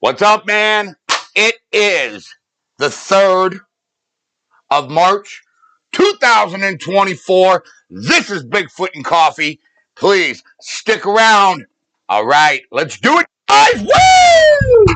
What's up, man? It is the 3rd of March, 2024. This is Bigfoot and Coffee. Please stick around. All right, let's do it, guys. Woo!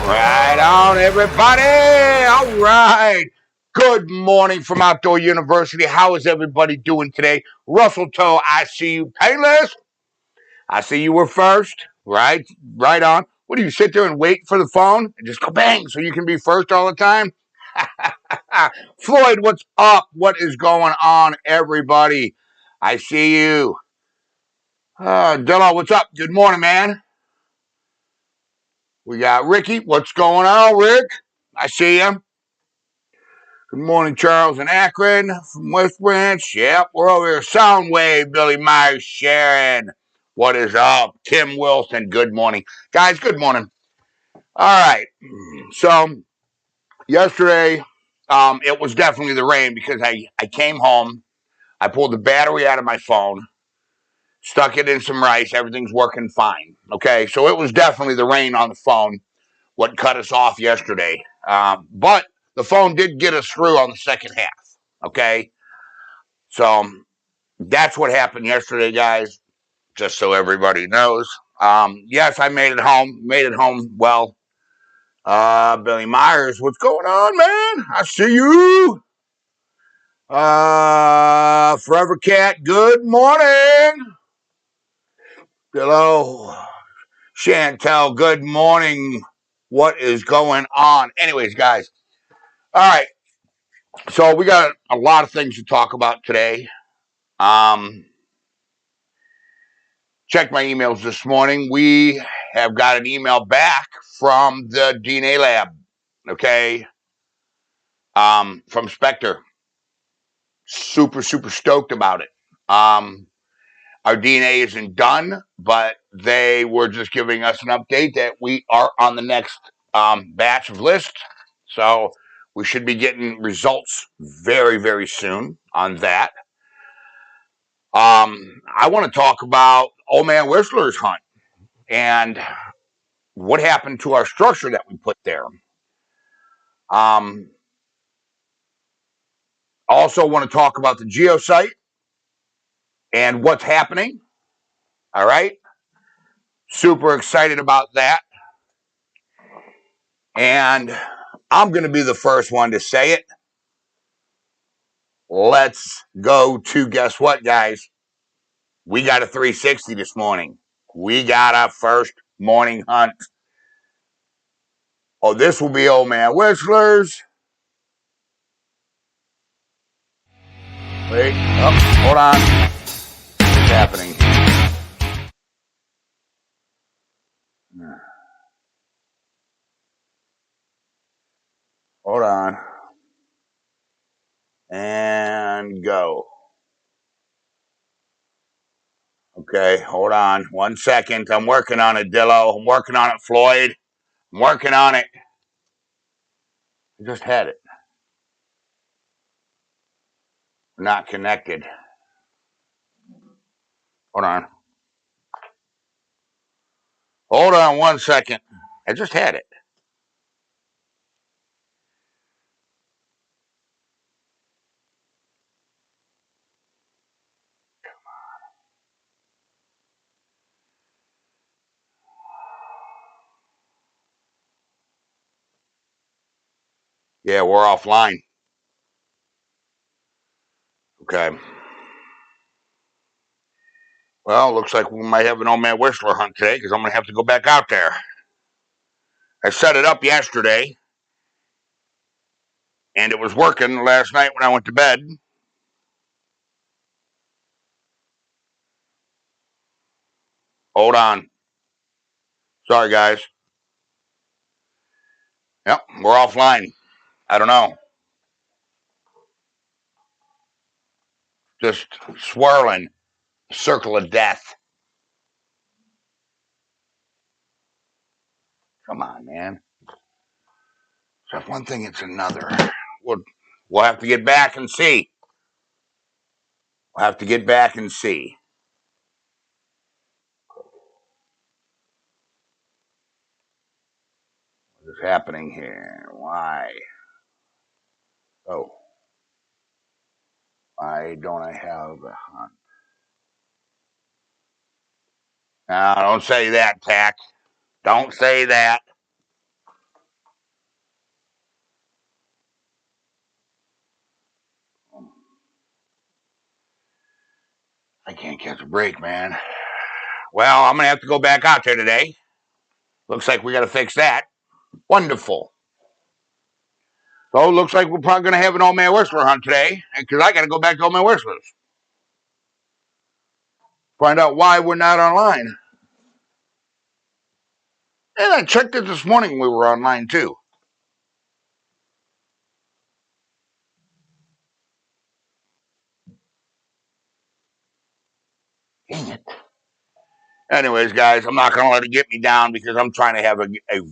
Right on, everybody. All right. Good morning from Outdoor University. How is everybody doing today? Russell Toe, I see you. Payless, I see you were first. Right? Right on. What do you sit there and wait for the phone and just go bang so you can be first all the time? Floyd, what's up? What is going on, everybody? I see you. Dillo, what's up? Good morning, man. We got Ricky. What's going on, Rick? I see you. Good morning, Charles and Akron from West Branch. Yep, we're over here. Soundwave, Billy Myers, Sharon. What is up? Tim Wilson, good morning. Guys, good morning. All right. So, yesterday, it was definitely the rain because I came home. I pulled the battery out of my phone, stuck it in some rice. Everything's working fine. Okay. So, it was definitely the rain on the phone what cut us off yesterday. But the phone did get us through on the second half. Okay. So that's what happened yesterday, guys, just so everybody knows. Yes, I made it home. Made it home well. Billy Myers, what's going on, man? I see you. Forever Cat, good morning. Hello. Chantel, good morning. What is going on? Anyways, guys. All right. So we got a lot of things to talk about today. Checked my emails this morning. We have got an email back from the DNA lab, okay, from Spectre. Super stoked about it. Our DNA isn't done, but they were just giving us an update that we are on the next batch of lists. So we should be getting results very soon on that. I want to talk about Old Man Whistler's hunt and what happened to our structure that we put there. Also want to talk about the geosite and what's happening. All right. Super excited about that. And I'm going to be the first one to say it. Let's go to, guess what, guys? We got a 360 this morning. We got our first morning hunt. Oh, this will be Old Man Whistler's. Wait, oh, hold on. What's happening? Hold on. And go. Okay, hold on 1 second. I'm working on it, Dillo. I'm working on it, Floyd. I'm working on it. I just had it. We're not connected. Hold on. Hold on 1 second. I just had it. Yeah, we're offline. Okay. Well, looks like we might have an old man whistler hunt today because I'm going to have to go back out there. I set it up yesterday, and it was working last night when I went to bed. Hold on. Sorry, guys. Yep, we're offline. I don't know. Just swirling. Circle of death. Come on, man. So if one thing, it's another. We'll have to get back and see. We'll have to get back and see. What is happening here? Why? Oh. Why don't I have a hunt? No, don't say that, Tack. Don't say that. I can't catch a break, man. Well, I'm going to have to go back out there today. Looks like we got to fix that. Wonderful. So it looks like we're probably going to have an old man whistler hunt today because I got to go back to old man whistlers. Find out why we're not online. And I checked it this morning. We were online too. Dang it. Anyways, guys, I'm not going to let it get me down because I'm trying to have a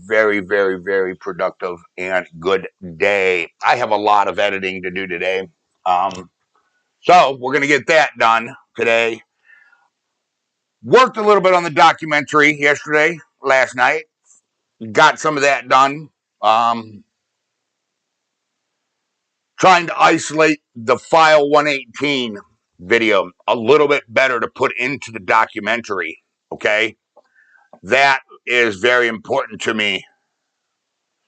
very, very, very productive and good day. I have a lot of editing to do today. So we're going to get that done today. Worked a little bit on the documentary last night. Got some of that done. Trying to isolate the File 118 video a little bit better to put into the documentary. Okay. That is very important to me.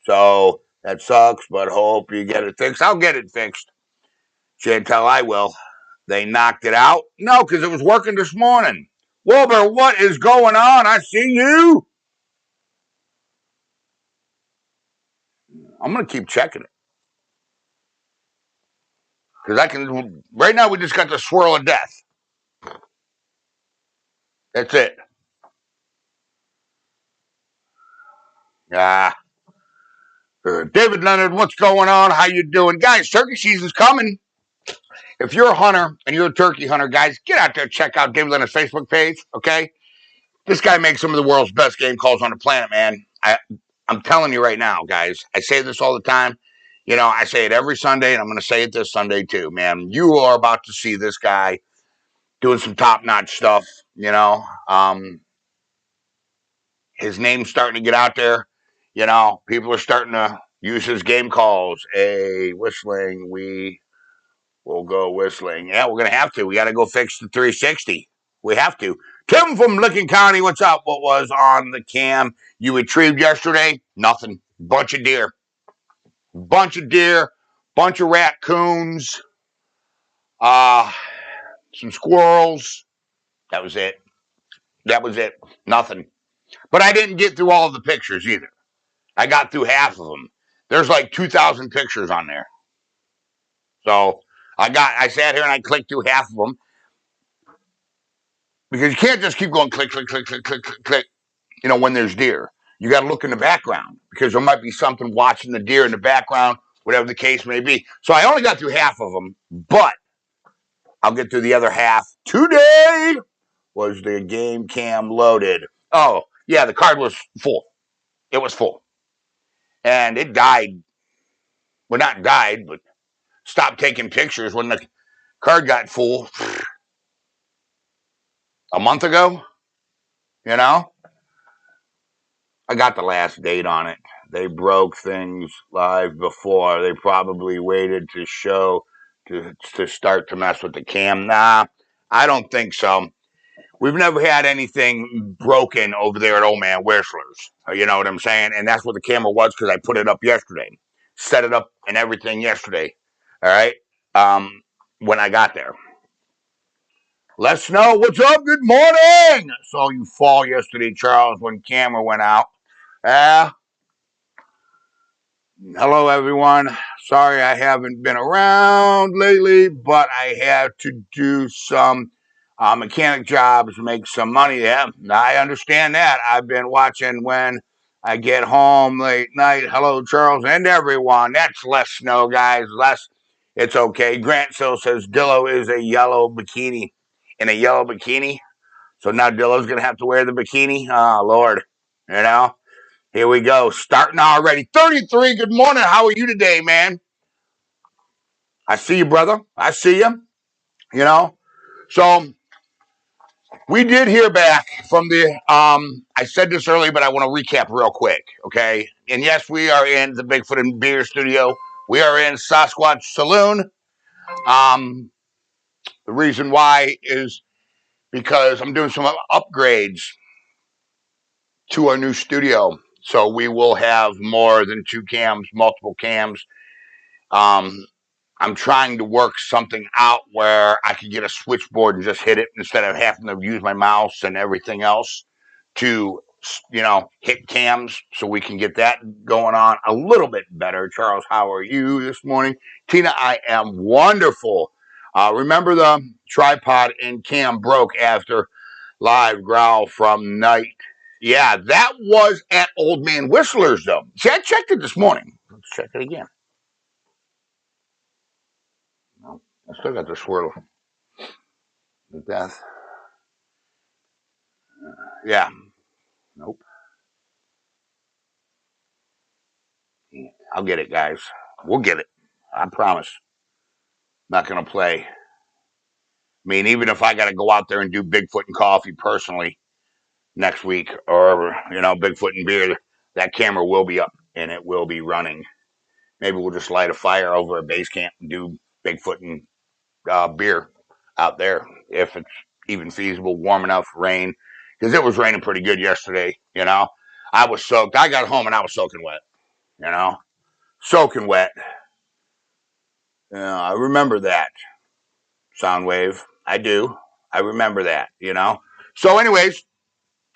So that sucks, but hope you get it fixed. I'll get it fixed. Chantel, I will. They knocked it out? No, because it was working this morning. Wilbur, what is going on? I see you. I'm going to keep checking it. Because I can, right now we just got the swirl of death. That's it. Yeah. David Leonard, what's going on? How you doing? Guys, turkey season's coming. If you're a hunter and you're a turkey hunter, guys, get out there, check out David Leonard's Facebook page, okay? This guy makes some of the world's best game calls on the planet, man. I'm telling you right now, guys. I say this all the time. You know, I say it every Sunday, and I'm going to say it this Sunday too, man. You are about to see this guy doing some top-notch stuff, you know. His name's starting to get out there. You know, people are starting to use his game calls. Hey, whistling, we will go whistling. Yeah, we're going to have to. We got to go fix the 360. We have to. Tim from Licking County, what's up? What was on the cam you retrieved yesterday? Nothing. Bunch of deer. Bunch of raccoons, some squirrels. That was it. Nothing. But I didn't get through all of the pictures either. I got through half of them. There's like 2,000 pictures on there. So I sat here and I clicked through half of them. Because you can't just keep going click, click, click, click, click, click, click, you know, when there's deer. You got to look in the background because there might be something watching the deer in the background, whatever the case may be. So I only got through half of them, but I'll get through the other half today. Was the game cam loaded? Oh, yeah, the card was full. It was full. And it died. Well, not died, but stopped taking pictures when the card got full a month ago. You know? I got the last date on it. They broke things live before. They probably waited to show to start to mess with the cam. Nah, I don't think so. We've never had anything broken over there at Old Man Whistler's. You know what I'm saying? And that's what the camera was because I put it up yesterday. Set it up and everything yesterday. All right? When I got there. Les Snow, what's up? Good morning. Saw you fall yesterday, Charles, when camera went out. Hello, everyone. Sorry I haven't been around lately, but I had to do some mechanic jobs to make some money. Yeah, I understand that. I've been watching when I get home late night. Hello, Charles, and everyone. That's Les Snow, guys. Les, it's okay. Grant Sill says Dillo is a yellow bikini. In a yellow bikini? So now Dillo's going to have to wear the bikini? Oh, Lord. You know? Here we go. Starting already. 33. Good morning. How are you today, man? I see you, brother. I see you. You know? So we did hear back from the, I said this earlier, but I want to recap real quick, okay? And yes, we are in the Bigfoot and Beer studio. We are in Sasquatch Saloon. The reason why is because I'm doing some upgrades to our new studio. So we will have more than two cams, multiple cams. I'm trying to work something out where I could get a switchboard and just hit it instead of having to use my mouse and everything else to, hit cams so we can get that going on a little bit better. Charles, how are you this morning? Tina, I am wonderful. Remember the tripod and cam broke after live growl from night. Yeah, that was at Old Man Whistler's, though. See, I checked it this morning. Let's check it again. No, I still got the swirl of death. Yeah. Nope. I'll get it, guys. We'll get it. I promise. Not going to play. I mean, even if I got to go out there and do Bigfoot and coffee personally next week or, Bigfoot and beer, that camera will be up and it will be running. Maybe we'll just light a fire over a base camp and do Bigfoot and beer out there if it's even feasible, warm enough, rain. Because it was raining pretty good yesterday, I was soaked. I got home and I was soaking wet, you know, soaking wet. I remember that, Soundwave. I do. I remember that, So, anyways,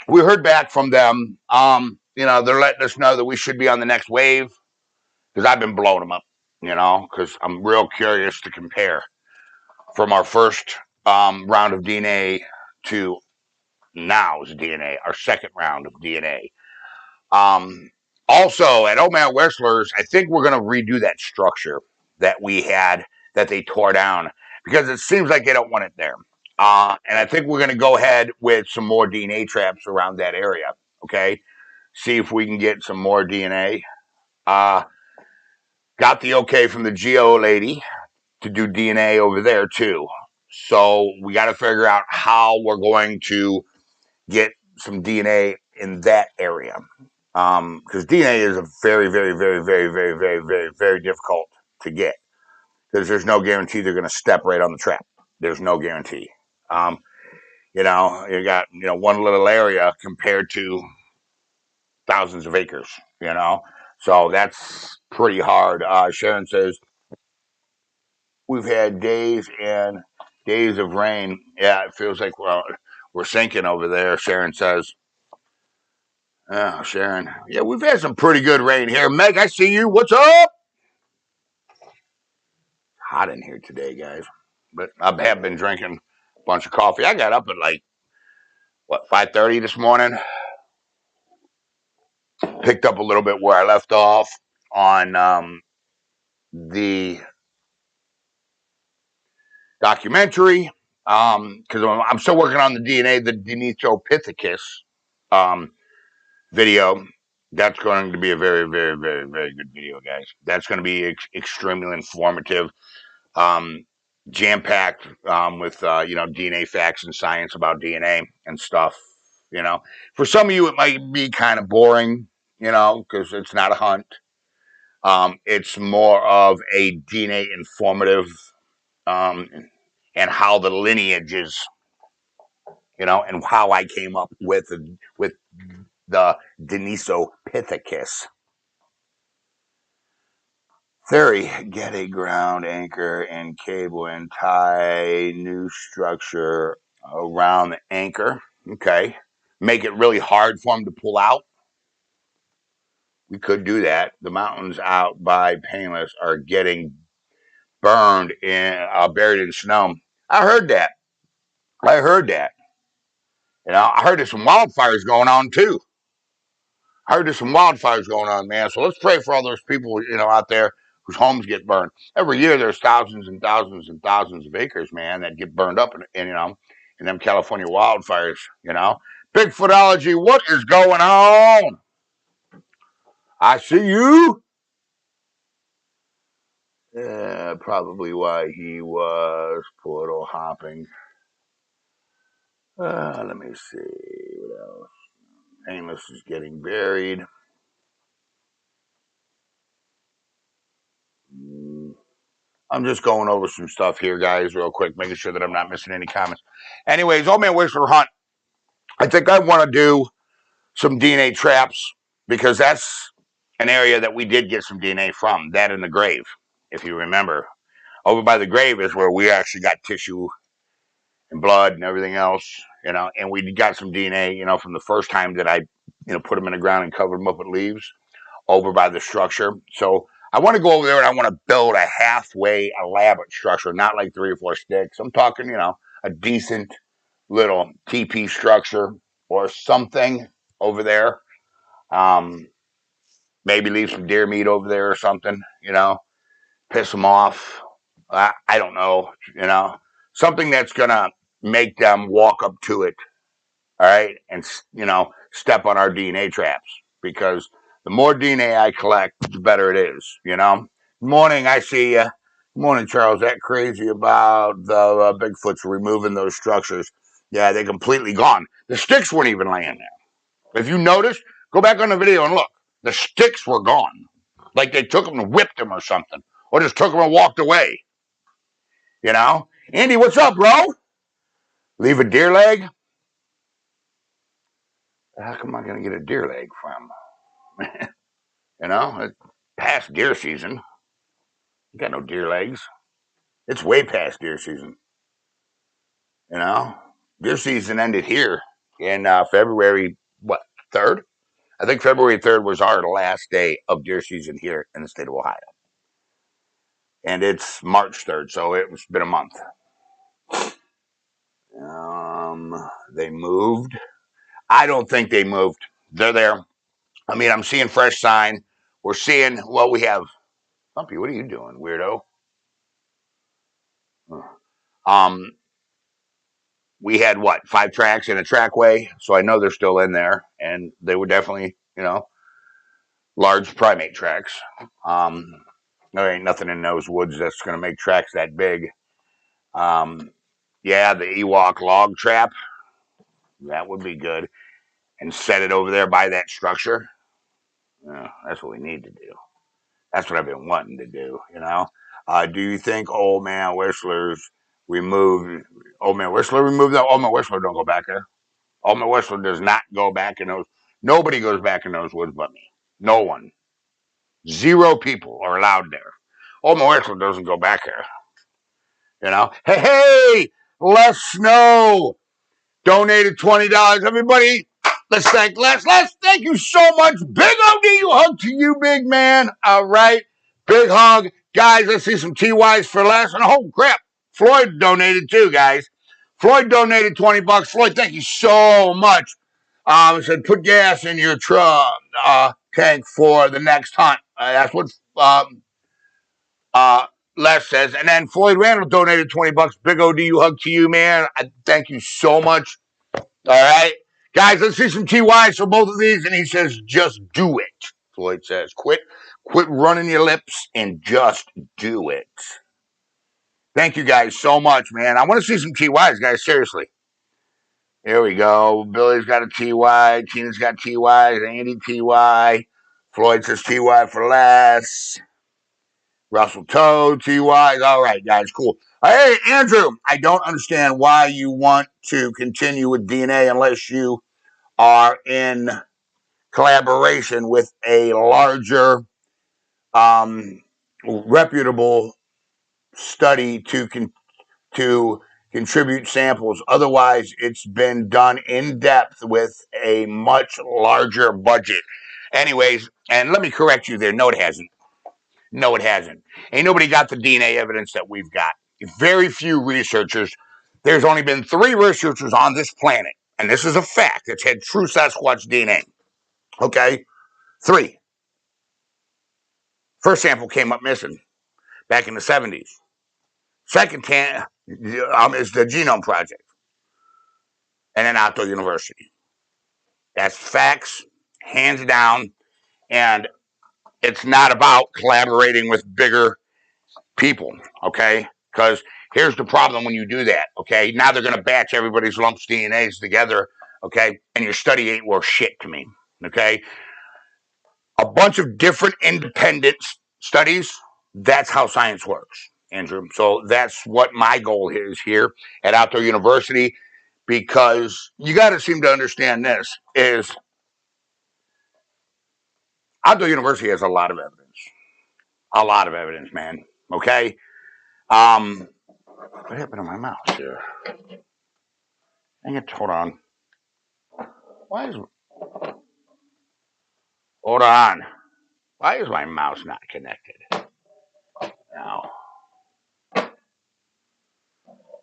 we heard back from them. They're letting us know that we should be on the next wave because I've been blowing them up, because I'm real curious to compare from our first round of DNA to now's DNA, our second round of DNA. Um, Also, at Old Man Whistler's, I think we're going to redo that structure that we had that they tore down because it seems like they don't want it there. And I think we're going to go ahead with some more DNA traps around that area. Okay. See if we can get some more DNA. Got the okay from the Geo lady to do DNA over there too. So we got to figure out how we're going to get some DNA in that area. Because DNA is a very, very, very, very, very, very, very, very difficult to get because there's no guarantee they're going to step right on the trap. There's no guarantee. You got one little area compared to thousands of acres. So that's pretty hard. Sharon says we've had days and days of rain. Yeah, it feels like we're sinking over there. Sharon says. Oh, Sharon. Yeah, we've had some pretty good rain here. Meg, I see you. What's up? Hot in here today, guys. But I have been drinking a bunch of coffee. I got up at 5:30 this morning. Picked up a little bit where I left off on the documentary. Because I'm still working on the DNA, the Denisopithecus video. That's going to be a very, very, very, very good video, guys. That's going to be extremely informative. Jam packed with DNA facts and science about DNA and stuff. For some of you it might be kind of boring, because it's not a hunt. It's more of a DNA informative, and how the lineages, and how I came up with the Denisopithecus. Theory, get a ground anchor and cable and tie new structure around the anchor. Okay. Make it really hard for them to pull out. We could do that. The mountains out by Painless are getting burned buried in snow. I heard that. I heard that. I heard there's some wildfires going on too. I heard there's some wildfires going on, man. So let's pray for all those people, out there whose homes get burned. Every year there's thousands and thousands and thousands of acres, man, that get burned up in them California wildfires. Bigfootology, what is going on? I see you. Yeah, probably why he was portal hopping. Let me see. What else? Amos is getting buried. I'm just going over some stuff here, guys, real quick, making sure that I'm not missing any comments. Anyways, Old Man Whistler Hunt. I think I want to do some DNA traps because that's an area that we did get some DNA from, that in the grave, if you remember. Over by the grave is where we actually got tissue and blood and everything else, and we got some DNA, from the first time that I, put them in the ground and covered them up with leaves over by the structure. So I want to go over there and I want to build a halfway elaborate structure, not like 3 or 4 sticks. I'm talking, a decent little TP structure or something over there. Maybe leave some deer meat over there or something, piss them off. I don't know, something that's going to make them walk up to it. All right. And, step on our DNA traps because the more DNA I collect, the better it is, Good morning. I see you. Good morning, Charles. That crazy about the Bigfoots removing those structures. Yeah, they're completely gone. The sticks weren't even laying there. If you notice, go back on the video and look. The sticks were gone. Like they took them and whipped them or something. Or just took them and walked away. Andy, what's up, bro? Leave a deer leg? How come I going to get a deer leg from? It's past deer season. You got no deer legs. It's way past deer season. Deer season ended here in February, 3rd? I think February 3rd was our last day of deer season here in the state of Ohio. And it's March 3rd, so it's been a month. They moved. I don't think they moved. They're there. I mean, I'm seeing fresh sign. We're seeing what we have. Bumpy, what are you doing, weirdo? We had 5 tracks in a trackway, so I know they're still in there, and they were definitely, large primate tracks. There ain't nothing in those woods that's going to make tracks that big. Yeah, the Ewok log trap, that would be good, and set it over there by that structure. That's what we need to do. That's what I've been wanting to do. Do you think Old Man Whistler removed that? Old Man Whistler don't go back there. Old Man Whistler does not go back in those. Nobody goes back in those woods but me. No one. 0 people are allowed there. Old Man Whistler doesn't go back there. Hey, Les Snow donated $20. Everybody, let's thank Les. Les, thank you so much. Big OD hug to you, big man. All right. Big hug. Guys, let's see some TYs for Les. And oh, crap. Floyd donated too, guys. Floyd donated $20. Floyd, thank you so much. Said, put gas in your truck tank for the next hunt. That's what Les says. And then Floyd Randall donated $20. Big OD hug to you, man. Thank you so much. All right. Guys, let's see some TYs for both of these. And he says, just do it. Floyd says, quit running your lips and just do it. Thank you guys so much, man. I want to see some TYs, guys. Seriously. Here we go. Billy's got a TY. Tina's got TYs. Andy TY. Floyd says TY for Les. Russell Toad, TYs. All right, guys, cool. Hey, Andrew, I don't understand why you want to continue with DNA unless you are in collaboration with a larger, reputable study to contribute samples. Otherwise, it's been done in depth with a much larger budget. Anyways, and let me correct you there. No, it hasn't. No, it hasn't. Ain't nobody got the DNA evidence that we've got. Very few researchers. There's only been 3 researchers on this planet, and this is a fact, that's had true Sasquatch DNA. Okay? 3. First sample came up missing back in the 70s. Second is the Genome Project, and then Outdoor University. That's facts, hands down, and it's not about collaborating with bigger people, okay? Because here's the problem when you do that, okay? Now they're going to batch everybody's lumps DNAs together, okay? And your study ain't worth shit to me, okay? A bunch of different independent studies, that's how science works, Andrew. So that's what my goal is here at Outdoor University, because you got to seem to understand this, is Outdoor University has a lot of evidence. A lot of evidence, man, okay? What happened to my mouse here? Dang it, hold on. Hold on. Why is my mouse not connected? Now.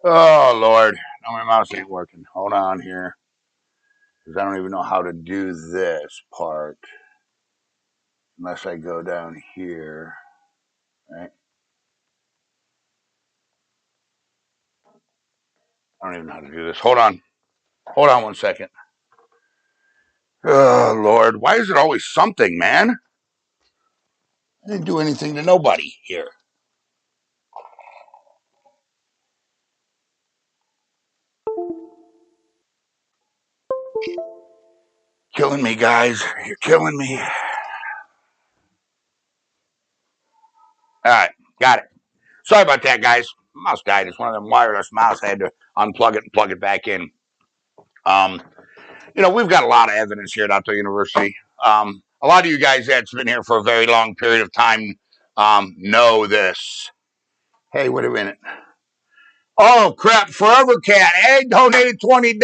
Oh, Lord. No, my mouse ain't working. Hold on here. Because I don't even know how to do this part. Unless I go down here. Right? I don't even know how to do this. Hold on. Hold on 1 second. Oh, Lord. Why is it always something, man? I didn't do anything to nobody here. Killing me, guys. You're killing me. All right. Got it. Sorry about that, guys. Mouse died. It's one of them wireless mouse. I had to unplug it and plug it back in. We've got a lot of evidence here at Outdoor University. A lot of you guys that's been here for a very long period of time know this. Hey, wait a minute. Oh, crap. Forever Cat. Hey, donated $20,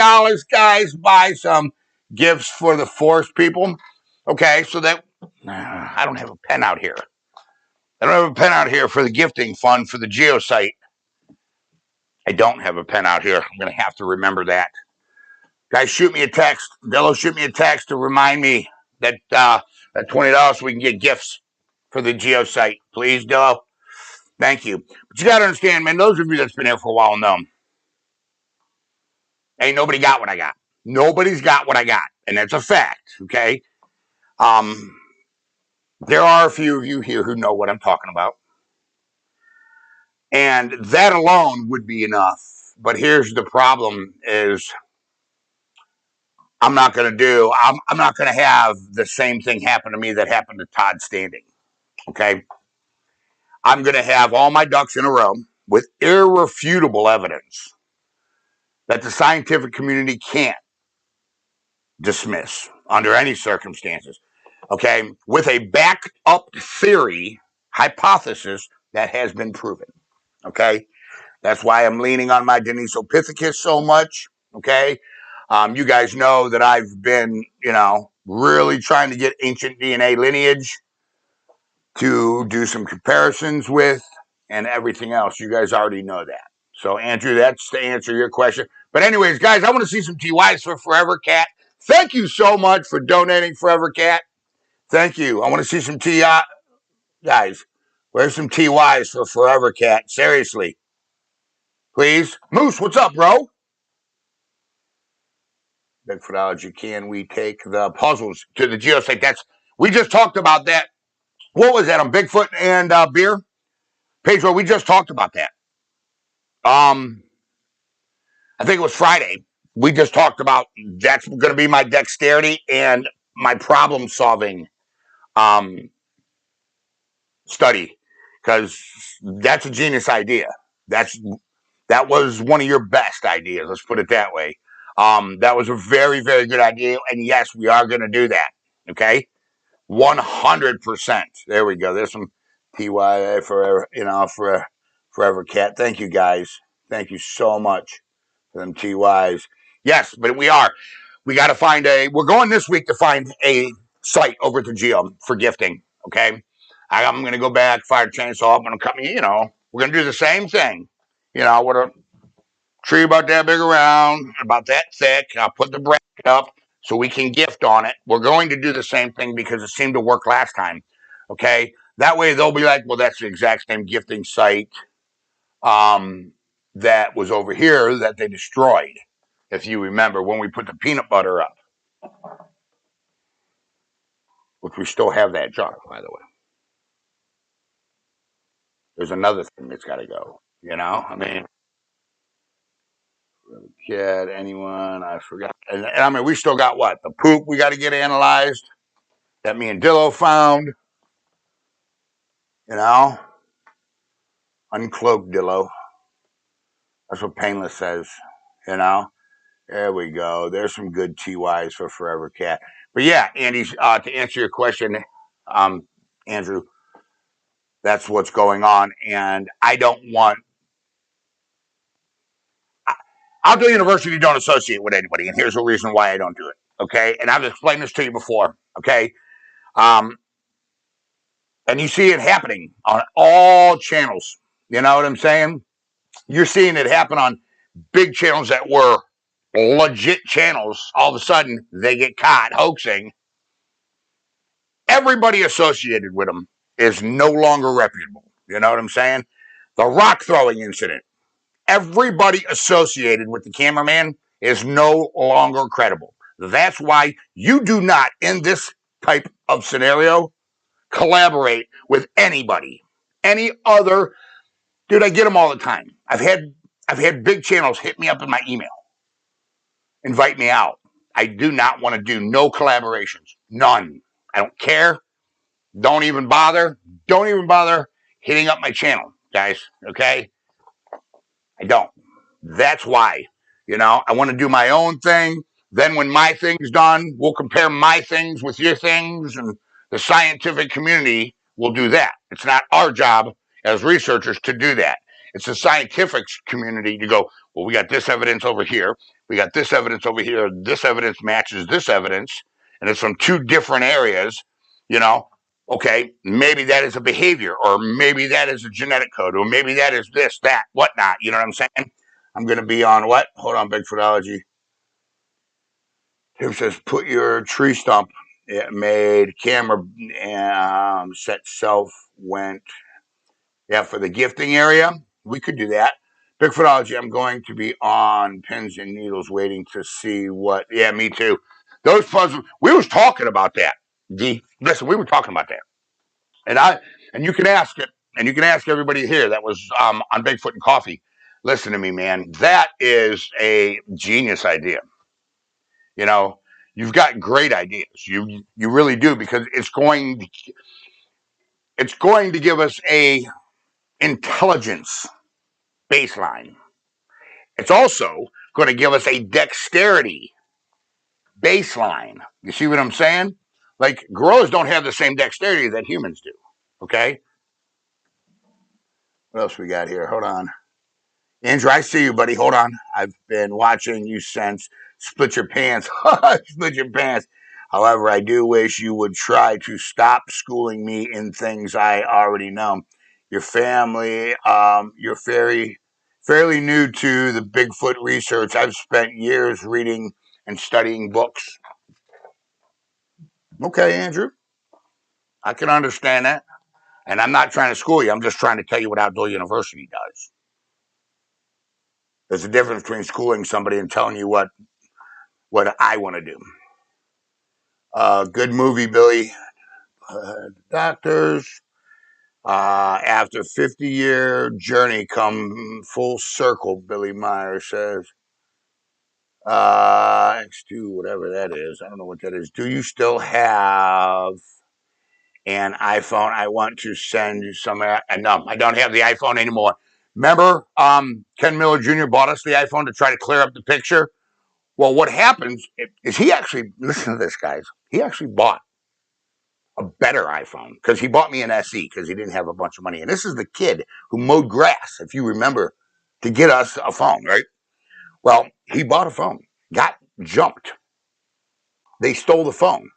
guys. Buy some gifts for the forest people. Okay, so that I don't have a pen out here. I don't have a pen out here for the gifting fund for the geosite. I don't have a pen out here. I'm going to have to remember that. Guys, shoot me a text. Dello, shoot me a text to remind me that that $20 so we can get gifts for the geosite. Please, Dello. Thank you. But you got to understand, man, those of you that's been here for a while know, ain't nobody got what I got. Nobody's got what I got. And that's a fact, okay? There are a few of you here who know what I'm talking about. And that alone would be enough. But here's the problem is I'm not going to have the same thing happen to me that happened to Todd Standing. Okay. I'm going to have all my ducks in a row with irrefutable evidence that the scientific community can't dismiss under any circumstances. Okay. With a backed up theory, hypothesis that has been proven. Okay. That's why I'm leaning on my Denisopithecus so much. Okay. You guys know that I've been, really trying to get ancient DNA lineage to do some comparisons with and everything else. You guys already know that. So, Andrew, that's to answer your question. But anyways, guys, I want to see some TYs for Forever Cat. Thank you so much for donating, Forever Cat. Thank you. I want to see some TI. Guys, where's some TYs for Forever Cat? Seriously. Please. Moose, what's up, bro? Bigfootology, can we take the puzzles to the geosite? We just talked about that. What was that on Bigfoot and beer? Pedro, we just talked about that. I think it was Friday. We just talked about that's going to be my dexterity and my problem solving study, because that's a genius idea. That was one of your best ideas. Let's put it that way. That was a very, very good idea. And yes, we are going to do that. Okay. 100%. There we go. There's some TYA for Forever Cat. Thank you, guys. Thank you so much for them TYs. Yes, but we got to find we're going this week to find a site over at the gym for gifting. Okay. I'm going to go back, fire the chainsaw up, and I'm coming, we're going to do the same thing. With a tree about that big around, about that thick. I'll put the bracket up so we can gift on it. We're going to do the same thing because it seemed to work last time. Okay. That way they'll be like, well, that's the exact same gifting site that was over here that they destroyed. If you remember when we put the peanut butter up, which we still have that jar, by the way. There's another thing that's got to go. I mean, kid, anyone, I forgot. And I mean, we still got what? The poop we got to get analyzed that me and Dillo found. Uncloaked Dillo. That's what Painless says. There we go. There's some good TYs for Forever Cat. But yeah, Andy, to answer your question, Andrew, that's what's going on. And I don't want. Outdoor University don't associate with anybody. And here's the reason why I don't do it. Okay. And I've explained this to you before. Okay. And you see it happening on all channels. You know what I'm saying? You're seeing it happen on big channels that were legit channels. All of a sudden, they get caught hoaxing. Everybody associated with them is no longer reputable. You know what I'm saying? The rock throwing incident. Everybody associated with the cameraman is no longer credible. That's why you do not, in this type of scenario, collaborate with anybody. Any other, dude, I get them all the time. I've had big channels hit me up in my email, invite me out. I do not want to do no collaborations. None. I don't care. Don't even bother. Don't even bother hitting up my channel, guys. Okay? I don't. That's why. I want to do my own thing. Then when my thing's done, we'll compare my things with your things, and the scientific community will do that. It's not our job as researchers to do that. It's the scientific community to go, well, we got this evidence over here. We got this evidence over here. This evidence matches this evidence, and it's from two different areas, okay, maybe that is a behavior, or maybe that is a genetic code, or maybe that is this, that, whatnot. You know what I'm saying? I'm going to be on what? Hold on, Bigfootology. Tim says, put your tree stump. It made camera set self went. Yeah, for the gifting area, we could do that. Bigfootology, I'm going to be on pins and needles waiting to see what. Yeah, me too. Those puzzles, we was talking about that. Listen, we were talking about that. And you can ask it, and you can ask everybody here that was on Bigfoot and Coffee. Listen to me, man. That is a genius idea. You've got great ideas. You really do, because it's going to give us a intelligence baseline. It's also going to give us a dexterity baseline. You see what I'm saying? Like, gorillas don't have the same dexterity that humans do. Okay? What else we got here? Hold on. Andrew, I see you, buddy. Hold on. I've been watching you since Split Your Pants. Split Your Pants. However, I do wish you would try to stop schooling me in things I already know. Your family, you're fairly new to the Bigfoot research. I've spent years reading and studying books. Okay, Andrew. I can understand that. And I'm not trying to school you. I'm just trying to tell you what Outdoor University does. There's a difference between schooling somebody and telling you what I want to do. Good movie, Billy. Doctors. After 50-year journey come full circle, Billy Meyer says. X2, whatever that is. I don't know what that is. Do you still have an iPhone? I want to send you some. No, I don't have the iPhone anymore. Remember, Ken Miller Jr. bought us the iPhone to try to clear up the picture? Well, what happens is he actually, listen to this, guys, he actually bought a better iPhone, because he bought me an SE because he didn't have a bunch of money. And this is the kid who mowed grass, if you remember to get us a phone, right? Well, he bought a phone, got jumped. They stole the phone.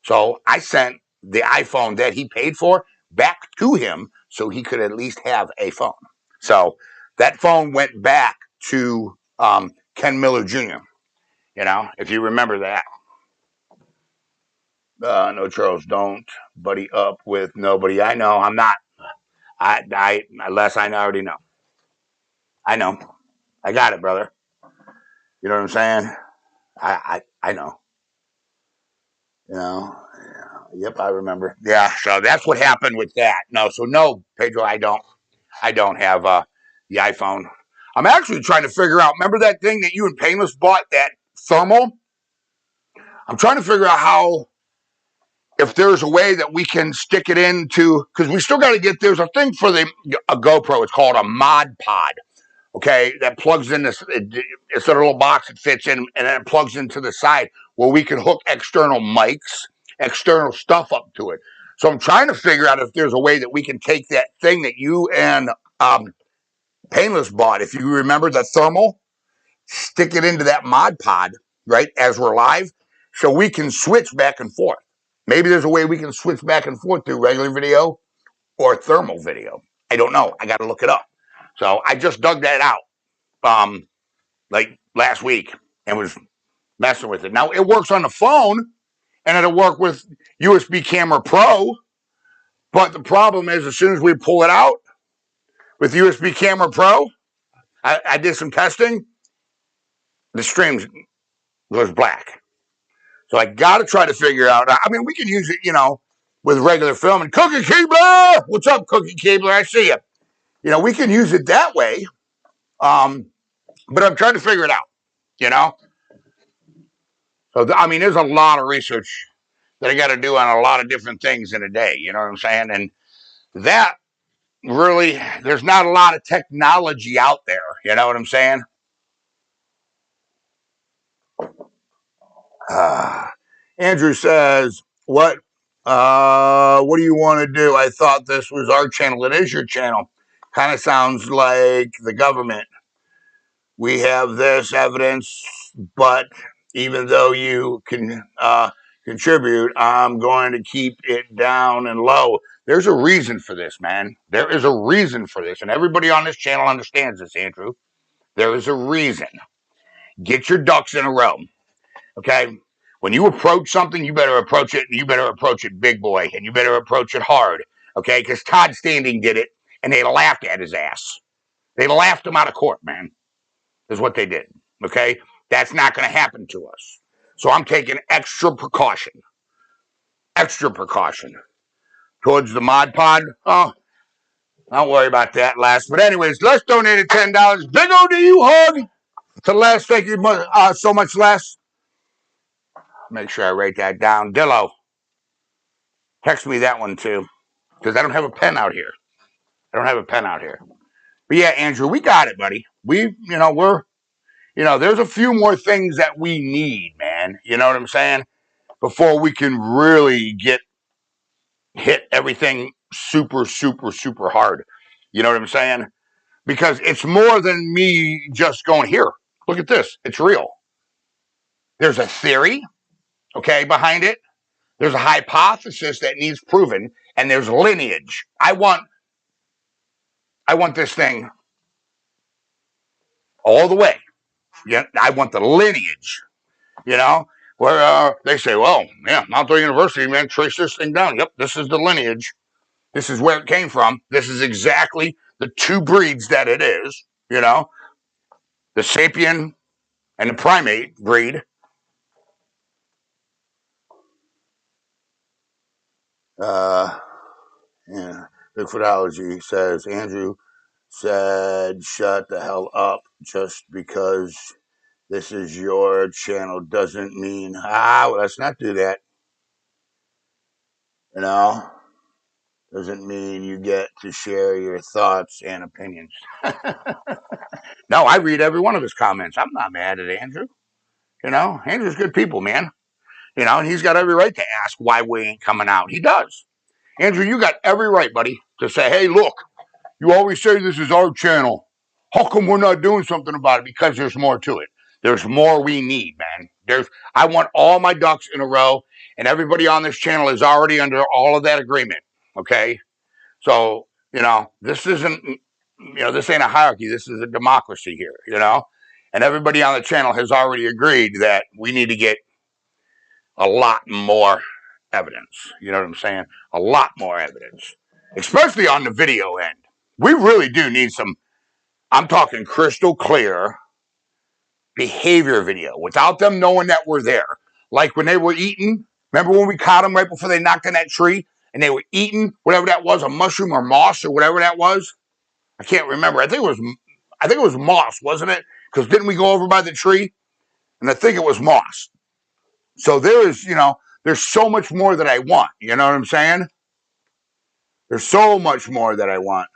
So I sent the iPhone that he paid for back to him so he could at least have a phone. So that phone went back to Ken Miller Jr., if you remember that. No, Charles, don't buddy up with nobody. I know, I'm not. Unless I already know. I know. I got it, brother. You know what I'm saying? I know. Yep, I remember. Yeah, so that's what happened with that. No, Pedro, I don't have the iPhone. I'm actually trying to figure out. Remember that thing that you and Painless bought, that thermal? I'm trying to figure out if there's a way that we can stick it into, because we still got to get. There's a thing for a GoPro. It's called a Mod Pod. Okay, that plugs in this. It's a little box it fits in, and then it plugs into the side where we can hook external mics, external stuff up to it. So I'm trying to figure out if there's a way that we can take that thing that you and Painless bought, if you remember the thermal, stick it into that Mod Pod, right, as we're live, so we can switch back and forth. Maybe there's a way we can switch back and forth through regular video or thermal video. I don't know. I got to look it up. So I just dug that out like last week and was messing with it. Now it works on the phone and it'll work with USB Camera Pro. But the problem is, as soon as we pull it out with USB Camera Pro, I did some testing, the stream goes black. So I got to try to figure out. I mean, we can use it, with regular film. And Cookie Keebler, what's up, Cookie Keebler? I see you. We can use it that way. But I'm trying to figure it out. So I mean, there's a lot of research that I got to do on a lot of different things in a day. You know what I'm saying? And that really, there's not a lot of technology out there. You know what I'm saying? Andrew says, what do you want to do? I thought this was our channel. It is your channel. Kind of sounds like the government. We have this evidence, but even though you can contribute, I'm going to keep it down and low. There's a reason for this, man. There is a reason for this. And everybody on this channel understands this, Andrew. There is a reason. Get your ducks in a row. Okay? When you approach something, you better approach it, and you better approach it big boy, and you better approach it hard. Okay? Because Todd Standing did it, and they laughed at his ass. They laughed him out of court, man, is what they did. Okay? That's not going to happen to us. So I'm taking extra precaution. Extra precaution. Towards the Mod Pod. Oh, don't worry about that, Les. But anyways, Les donated $10. Big O to you hug to Les. Thank you so much, Les. Make sure I write that down. Dillo, text me that one too, because I don't have a pen out here. But yeah, Andrew, we got it, buddy. There's a few more things that we need, man. You know what I'm saying? Before we can really hit everything super, super, super hard. You know what I'm saying? Because it's more than me just going, here, look at this. It's real. There's a theory, okay, behind it. There's a hypothesis that needs proven, and there's lineage. I want this thing all the way. Yeah, I want the lineage, where they say, well, yeah, Mount Dora University, man, trace this thing down. Yep, this is the lineage. This is where it came from. This is exactly the two breeds that it is, the sapien and the primate breed. Yeah, Bigfootology says, Andrew said, shut the hell up. Just because this is your channel doesn't mean, well, let's not do that. Doesn't mean you get to share your thoughts and opinions. No, I read every one of his comments. I'm not mad at Andrew. Andrew's good people, man. And he's got every right to ask why we ain't coming out. He does. Andrew, you got every right, buddy, to say, hey, look, you always say this is our channel. How come we're not doing something about it? Because there's more to it. There's more we need, man. I want all my ducks in a row, and everybody on this channel is already under all of that agreement. Okay, so this isn't, this ain't a hierarchy. This is a democracy here, and everybody on the channel has already agreed that we need to get a lot more evidence. You know what I'm saying? A lot more evidence, especially on the video end. We really do need some. I'm talking crystal clear behavior video without them knowing that we're there. Like when they were eating, remember when we caught them right before they knocked on that tree and they were eating whatever that was, a mushroom or moss or whatever that was? I can't remember. I think it was moss, wasn't it? Because didn't we go over by the tree? And I think it was moss. So there's so much more that I want. You know what I'm saying? There's so much more that I want.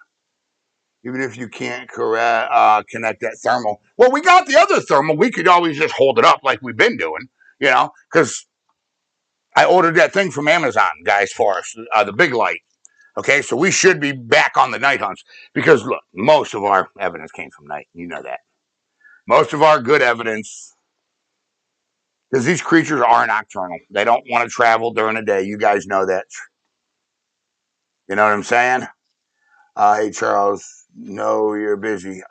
Even if you can't connect that thermal. Well, we got the other thermal. We could always just hold it up like we've been doing, because I ordered that thing from Amazon, guys, for us, the big light. Okay, so we should be back on the night hunts because, look, most of our evidence came from night. You know that. Most of our good evidence, because these creatures are nocturnal. They don't want to travel during the day. You guys know that. You know what I'm saying? Hey, Charles, no, you're busy.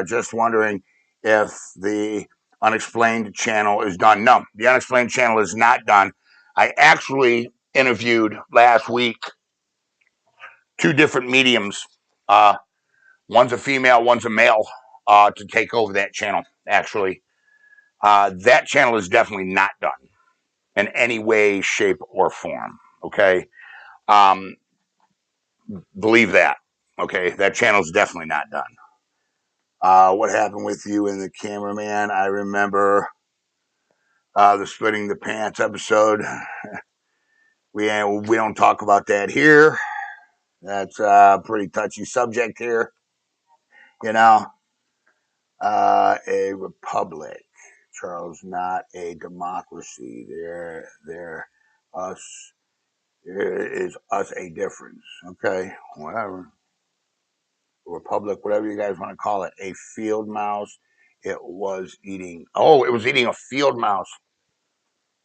Just wondering if the Unexplained channel is done. No, the Unexplained channel is not done. I actually interviewed last week 2 different mediums. One's a female, one's a male, to take over that channel, actually. That channel is definitely not done in any way, shape, or form, okay? Believe that, okay? That channel's definitely not done. What happened with you and the cameraman? I remember the splitting the pants episode. We don't talk about that here. That's a pretty touchy subject here. A republic, Charles, not a democracy. There is us a difference. Okay, whatever. Republic, whatever you guys want to call it. A field mouse. It was eating a field mouse.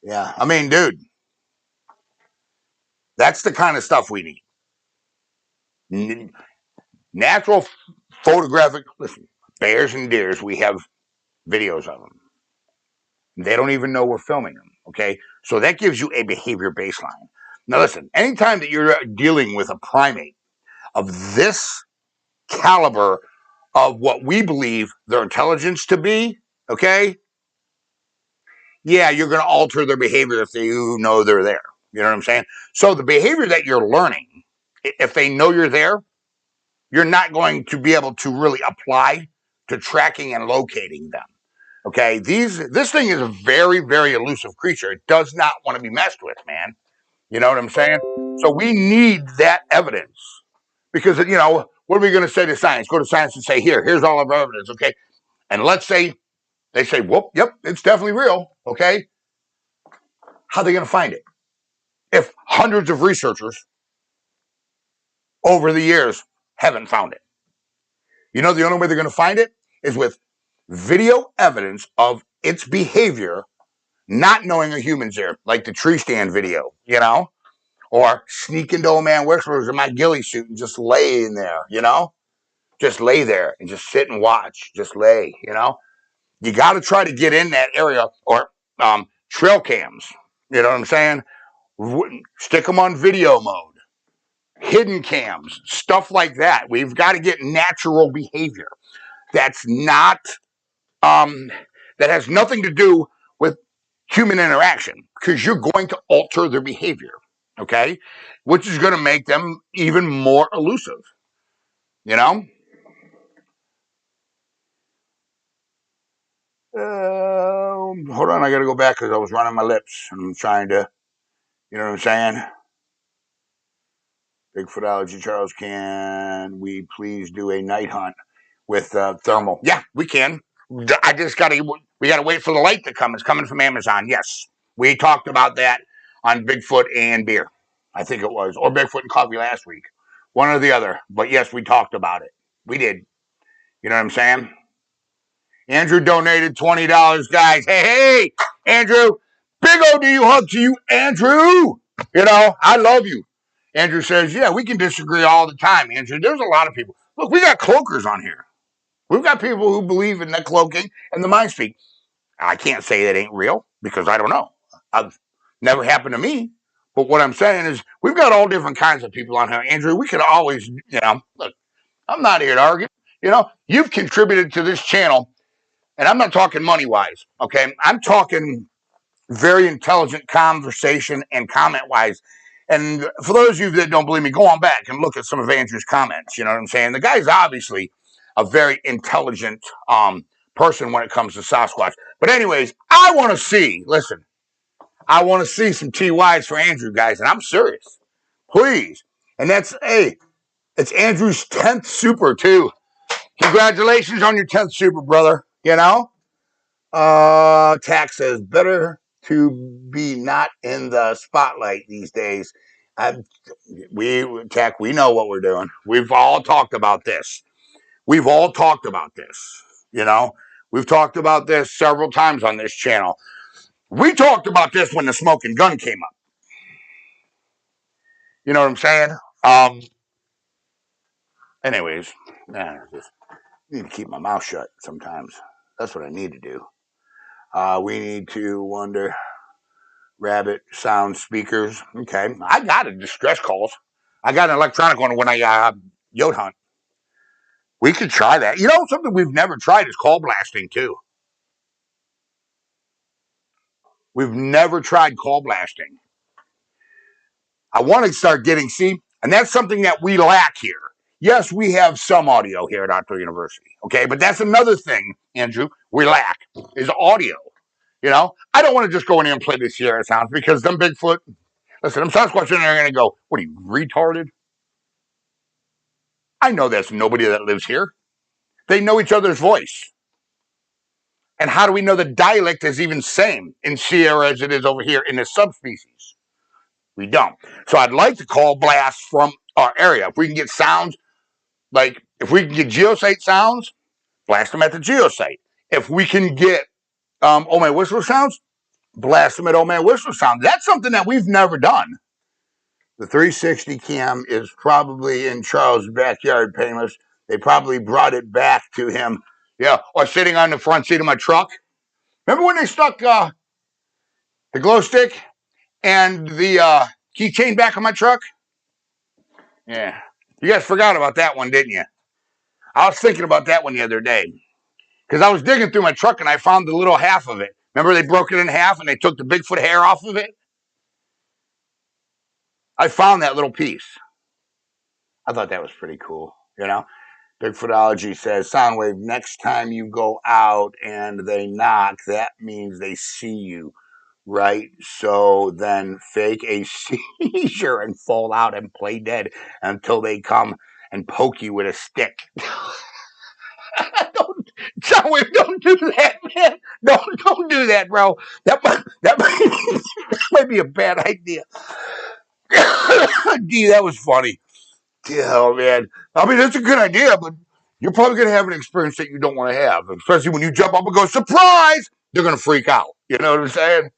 Yeah, I mean, dude, that's the kind of stuff we need. Natural photographic, listen, bears and deers, we have videos of them. They don't even know we're filming them, okay? So that gives you a behavior baseline. Now listen, anytime that you're dealing with a primate of this caliber of what we believe their intelligence to be, okay? Yeah, you're going to alter their behavior if you know they're there. You know what I'm saying? So the behavior that you're learning, if they know you're there, you're not going to be able to really apply to tracking and locating them. Okay, this thing is a very, very elusive creature. It does not want to be messed with, man. You know what I'm saying? So we need that evidence because, what are we going to say to science? Go to science and say, here's all of our evidence, okay? And let's say they say, whoop, yep, it's definitely real, okay? How are they going to find it? If hundreds of researchers over the years haven't found it. The only way they're going to find it is with video evidence of its behavior, not knowing a human's there, like the tree stand video, or sneak into old man Whisperers in my ghillie suit and just lay in there, just lay there and just sit and watch, just lay, you got to try to get in that area or trail cams, you know what I'm saying? Stick them on video mode, hidden cams, stuff like that. We've got to get natural behavior. That's not, that has nothing to do with human interaction because you're going to alter their behavior, okay? Which is going to make them even more elusive, Hold on, I got to go back because I was running my lips and I'm trying to, you know what I'm saying? Bigfootology, Charles, can we please do a night hunt with thermal? Yeah, we can. We got to wait for the light to come. It's coming from Amazon. Yes. We talked about that on Bigfoot and beer. I think it was, or Bigfoot and coffee last week. One or the other. But yes, we talked about it. We did. You know what I'm saying? Andrew donated $20, guys. Hey, Andrew. Big O do you hug to you, Andrew. You know, I love you. Andrew says, yeah, we can disagree all the time, Andrew. There's a lot of people. Look, we got cloakers on here. We've got people who believe in the cloaking and the mind speak. I can't say that ain't real because I don't know. I've never happened to me. But what I'm saying is we've got all different kinds of people on here. Andrew, we could always, look, I'm not here to argue. You've contributed to this channel, and I'm not talking money-wise, okay? I'm talking very intelligent conversation and comment-wise. And for those of you that don't believe me, go on back and look at some of Andrew's comments. You know what I'm saying? The guy's obviously a very intelligent person when it comes to Sasquatch. But anyways, I want to see some TYs for Andrew, guys, and I'm serious. Please. And it's Andrew's 10th super, too. Congratulations on your 10th super, brother. Tax says, better to be not in the spotlight these days. We know what we're doing. We've all talked about this. We've talked about this several times on this channel. We talked about this when the smoking gun came up. You know what I'm saying? Anyways, I just need to keep my mouth shut sometimes. That's what I need to do. We need to wonder. Rabbit sound speakers. Okay. I got a distress calls. I got an electronic one when I yacht hunt. We could try that. Something we've never tried is call blasting, too. We've never tried call blasting. I want to start getting, and that's something that we lack here. Yes, we have some audio here at Outdoor University, okay? But that's another thing, Andrew, we lack, is audio. I don't want to just go in here and play the Sierra sounds because them Bigfoot, listen, them Sasquatch in there are going to go, what are you, retarded? I know there's nobody that lives here. They know each other's voice. And how do we know the dialect is even same in Sierra as it is over here in the subspecies? We don't. So I'd like to call blasts from our area. If we can get sounds, like if we can get geosite sounds, blast them at the geosite. If we can get Oh Man Whistler sounds, blast them at Oh Man Whistler sounds. That's something that we've never done. The 360 cam is probably in Charles' backyard, Painless. They probably brought it back to him. Yeah, or sitting on the front seat of my truck. Remember when they stuck the glow stick and the keychain back on my truck? Yeah. You guys forgot about that one, didn't you? I was thinking about that one the other day. Because I was digging through my truck and I found the little half of it. Remember they broke it in half and they took the Bigfoot hair off of it? I found that little piece. I thought that was pretty cool, Bigfootology says, Soundwave, next time you go out and they knock, that means they see you, right? So then fake a seizure and fall out and play dead until they come and poke you with a stick. Soundwave, don't do that, man. Don't do that, bro. That might be a bad idea. Gee, that was funny. Oh, man. I mean, that's a good idea, but you're probably going to have an experience that you don't want to have, especially when you jump up and go, surprise! They're going to freak out. You know what I'm saying?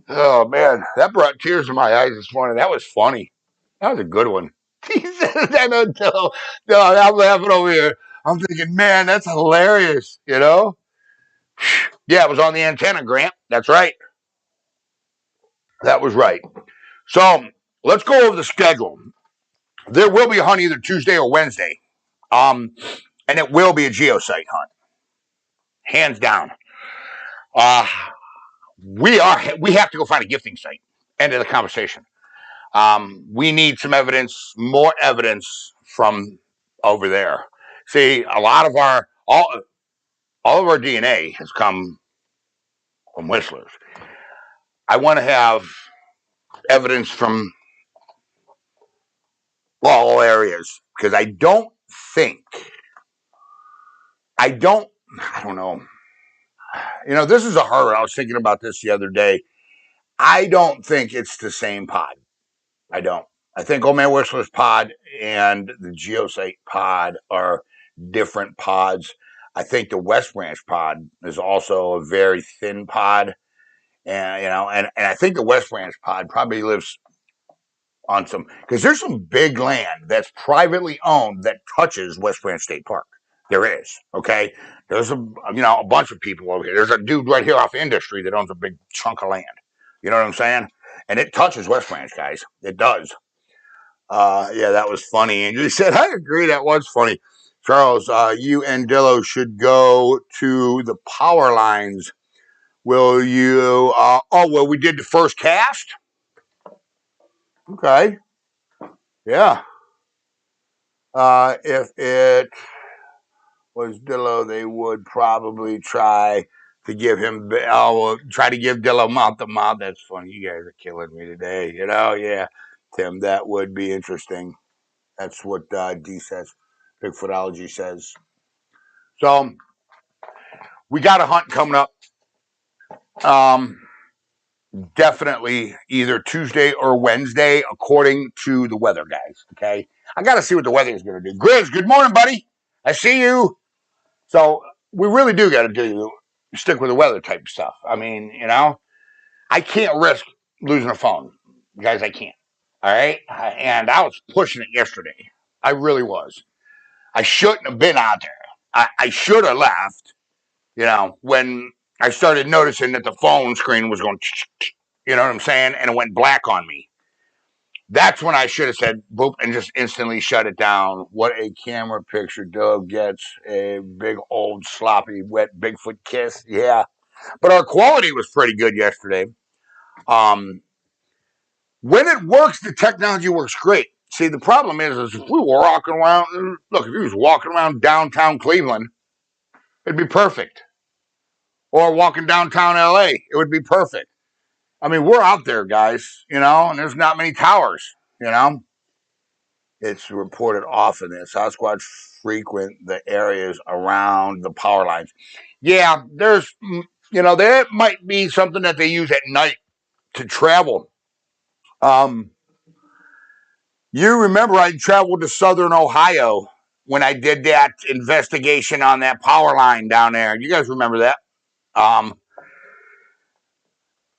Oh, man. That brought tears to my eyes this morning. That was funny. That was a good one. He said that until, no, I'm laughing over here. I'm thinking, man, that's hilarious, Yeah, it was on the antenna, Grant. That's right. That was right. So let's go over the schedule. There will be a hunt either Tuesday or Wednesday. And it will be a geosite hunt. Hands down. We have to go find a gifting site. End of the conversation. We need some evidence, more evidence from over there. See, a lot of all of our DNA has come from whistlers. I want to have evidence from all areas because I don't know. This is a hard. I was thinking about this the other day. I don't think it's the same pod. I don't. I think Old Man Whistler's pod and the Geosite pod are different pods. I think the West Branch pod is also a very thin pod, and and I think the West Branch pod probably lives on some, because there's some big land that's privately owned that touches West Branch State Park. There is, okay. There's a bunch of people over here. There's a dude right here off Industry that owns a big chunk of land. You know what I'm saying? And it touches West Branch, guys. It does. Yeah, that was funny. And you said, I agree, that was funny. Charles, you and Dillo should go to the power lines. Will you? Oh, well, we did the first cast. Okay. Yeah. If it was Dillo, they would probably try to give him, try to give Dillo mouth to mouth. That's funny. You guys are killing me today. Yeah. Tim, that would be interesting. That's what D says. Bigfootology says. So we got a hunt coming up. Definitely either Tuesday or Wednesday, according to the weather, guys. Okay. I got to see what the weather is going to do. Grizz, good morning, buddy. I see you. So we really do got to do stick with the weather type stuff. I mean, I can't risk losing a phone, guys. I can't. All right. And I was pushing it yesterday. I really was. I shouldn't have been out there. I should have left, when I started noticing that the phone screen was going, you know what I'm saying? And it went black on me. That's when I should have said boop and just instantly shut it down. What a camera picture. Doug gets a big old sloppy wet Bigfoot kiss. Yeah. But our quality was pretty good yesterday. When it works, the technology works great. See, the problem is if we were walking around, look, if he was walking around downtown Cleveland, it'd be perfect. Or walking downtown LA, it would be perfect. I mean, we're out there, guys, and there's not many towers, It's reported often that Sasquatch frequent the areas around the power lines. Yeah, there might be something that they use at night to travel. You remember I traveled to southern Ohio when I did that investigation on that power line down there. You guys remember that?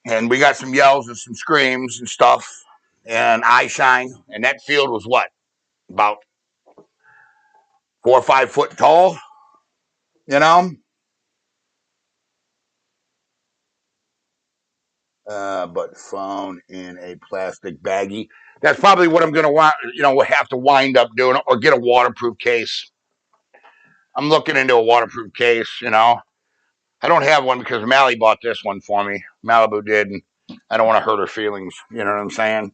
And we got some yells and some screams and stuff and eye shine. And that field was what? About 4 or 5 foot tall, you know? But phone in a plastic baggie. That's probably what I'm going to want, have to wind up doing, or get a waterproof case. I'm looking into a waterproof case, I don't have one because Mally bought this one for me. Malibu did, and I don't want to hurt her feelings. You know what I'm saying?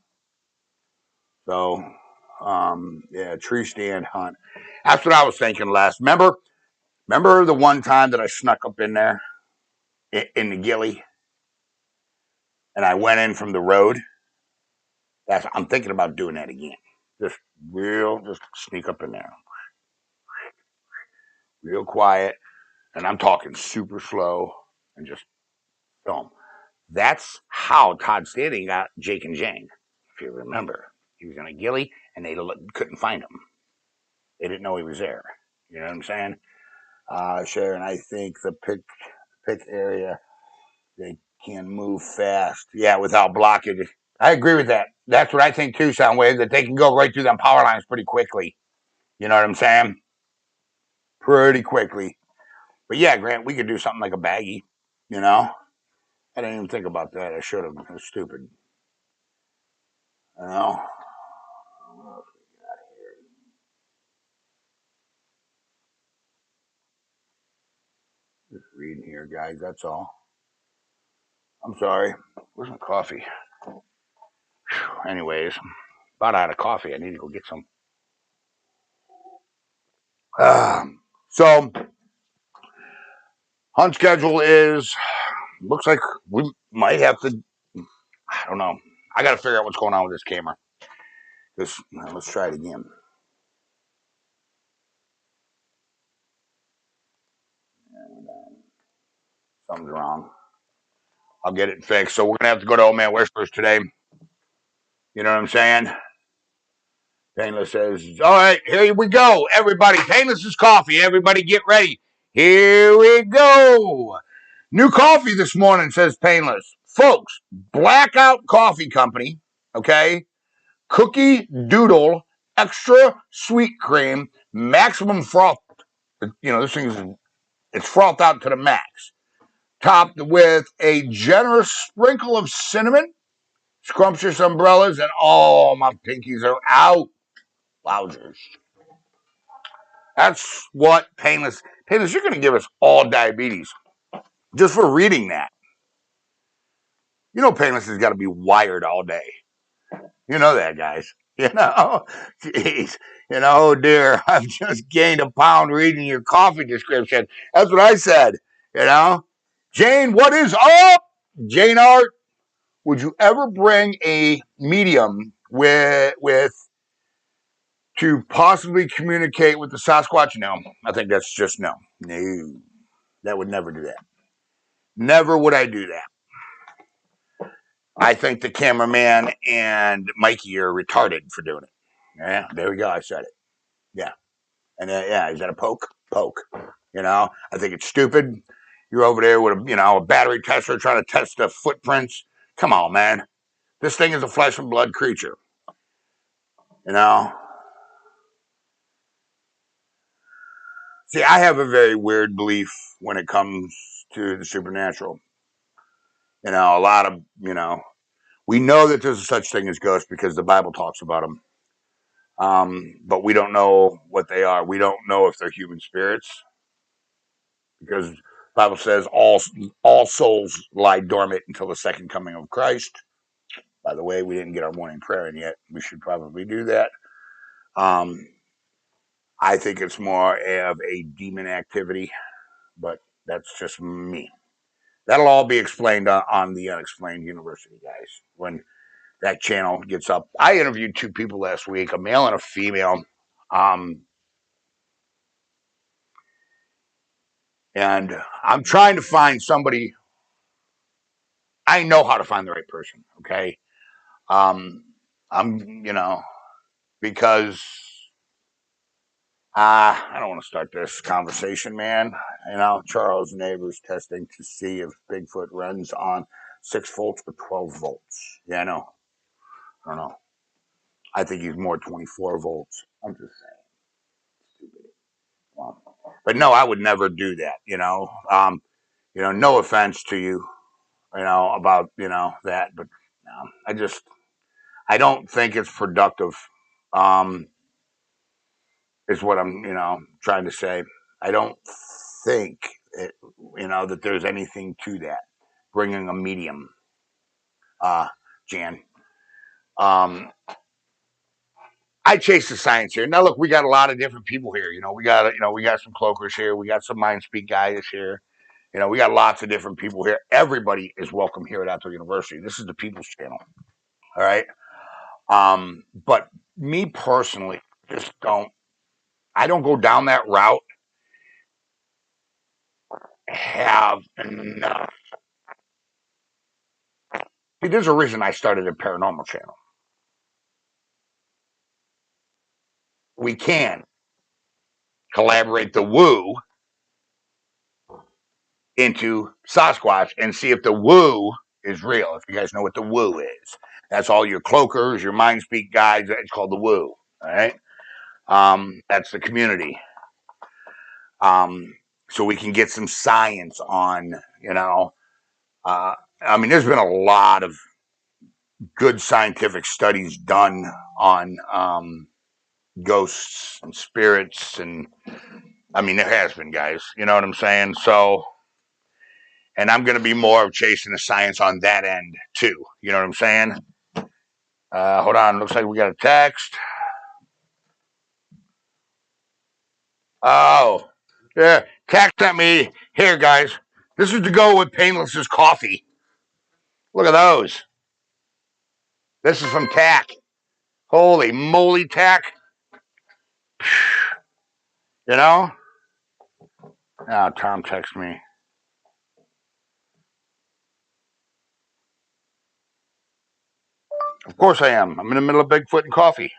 So, yeah, tree stand hunt. That's what I was thinking last. Remember the one time that I snuck up in there in the gilly, and I went in from the road. I'm thinking about doing that again. Just just sneak up in there, real quiet, and I'm talking super slow, and just film. That's how Todd Standing got Jake and Jane. If you remember, he was in a gilly, and they couldn't find him. They didn't know he was there. You know what I'm saying? Sharon, I think the pick area, they can move fast. Yeah, without blockage. I agree with that. That's what I think too, Soundwave, that they can go right through them power lines pretty quickly. You know what I'm saying? Pretty quickly. But yeah, Grant, we could do something like a baggie, I didn't even think about that. I should have. It was stupid. You know? Just reading here, guys. That's all. I'm sorry. Where's my coffee? Whew. Anyways, about out of coffee. I need to go get some. So, hunt schedule looks like we might have to. I don't know. I got to figure out what's going on with this camera. Let's try it again. Something's wrong. I'll get it fixed. So we're gonna have to go to Old Man Whispers today. You know what I'm saying? Painless says, all right, here we go. Everybody, Painless's coffee. Everybody get ready. Here we go. New coffee this morning, says Painless. Folks, Blackout Coffee Company, okay? Cookie Doodle, extra sweet cream, maximum froth. This thing it's frothed out to the max. Topped with a generous sprinkle of cinnamon, scrumptious umbrellas, and all my pinkies are out. Wowzers. That's what Painless, you're going to give us all diabetes just for reading that. Painless has got to be wired all day. You know that, guys. Jeez. Oh dear, I've just gained a pound reading your coffee description. That's what I said. Jane, what is up? Jane Art, would you ever bring a medium with to possibly communicate with the Sasquatch? No, I think that's just no. No, that would never do that. Never would I do that. I think the cameraman and Mikey are retarded for doing it. Yeah, there we go. I said it. Yeah. And is that a poke? Poke. I think it's stupid. You're over there with a battery tester trying to test the footprints. Come on, man. This thing is a flesh and blood creature. See, I have a very weird belief when it comes to the supernatural. A lot of, we know that there's a such thing as ghosts because the Bible talks about them. But we don't know what they are. We don't know if they're human spirits because the Bible says all souls lie dormant until the second coming of Christ. By the way, we didn't get our morning prayer in yet. We should probably do that. I think it's more of a demon activity, but that's just me. That'll all be explained on the Unexplained University, guys, when that channel gets up. I interviewed two people last week, a male and a female. And I'm trying to find somebody. I know how to find the right person, okay? Because I don't want to start this conversation, man. Charles' neighbor's testing to see if Bigfoot runs on 6 volts or 12 volts. Yeah, I know. I don't know. I think he's more 24 volts. I'm just saying. Stupid. But no, I would never do that, no offense to you, about, that, but I don't think it's productive, is what I'm, trying to say. I don't think, that there's anything to that, bringing a medium, Jan. I chase the science here. Now, look, we got a lot of different people here. We got some cloakers here. We got some mind speak guys here. We got lots of different people here. Everybody is welcome here at Outdoor University. This is the People's Channel. All right. But me personally, I don't go down that route. Have enough. See, there's a reason I started a paranormal channel. We can collaborate the woo into Sasquatch and see if the woo is real. If you guys know what the woo is, that's all your cloakers, your mind speak guys. It's called the woo. All right. That's the community. So we can get some science on, there's been a lot of good scientific studies done on ghosts and spirits, and there has been, guys. You know what I'm saying? So, and I'm going to be more of chasing the science on that end too. You know what I'm saying? Hold on. Looks like we got a text. Oh, yeah. Tack sent me here, guys. This is to go with Painless's coffee. Look at those. This is from Tack. Holy moly, Tack. Oh, Tom texted me. Of course I am. I'm in the middle of Bigfoot and coffee.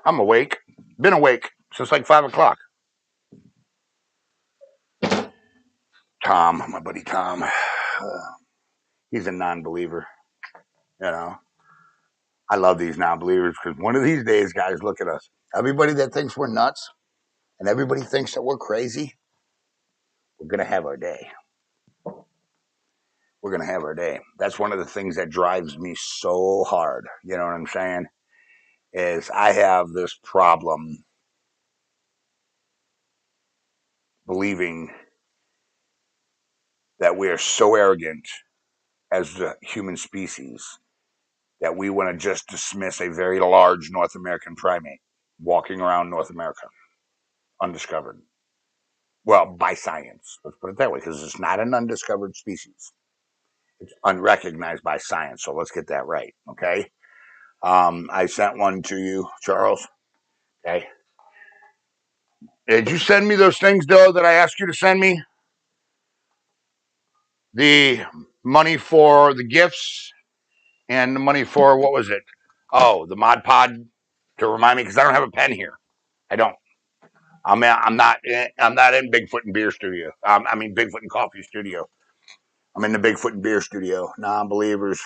I'm awake. Been awake since like 5 o'clock. Tom, my buddy Tom, he's a non-believer. You know, I love these non-believers because one of these days, guys, look at us. Everybody that thinks we're nuts and everybody thinks that we're crazy, we're gonna have our day. We're gonna have our day. That's one of the things that drives me so hard. You know what I'm saying? Is I have this problem believing that we are so arrogant as the human species that we want to just dismiss a very large North American primate walking around North America undiscovered. Well, by science, let's put it that way, because it's not an undiscovered species. It's unrecognized by science. So let's get that right, okay? I sent one to you, Charles. Okay. Did you send me those things, though, that I asked you to send me? The money for the gifts and the money for, what was it? Oh, the Mod Pod to remind me, because I don't have a pen here. I don't. I'm not in Bigfoot and Beer Studio. I mean Bigfoot and Coffee Studio. I'm in the Bigfoot and Beer Studio. Non-believers,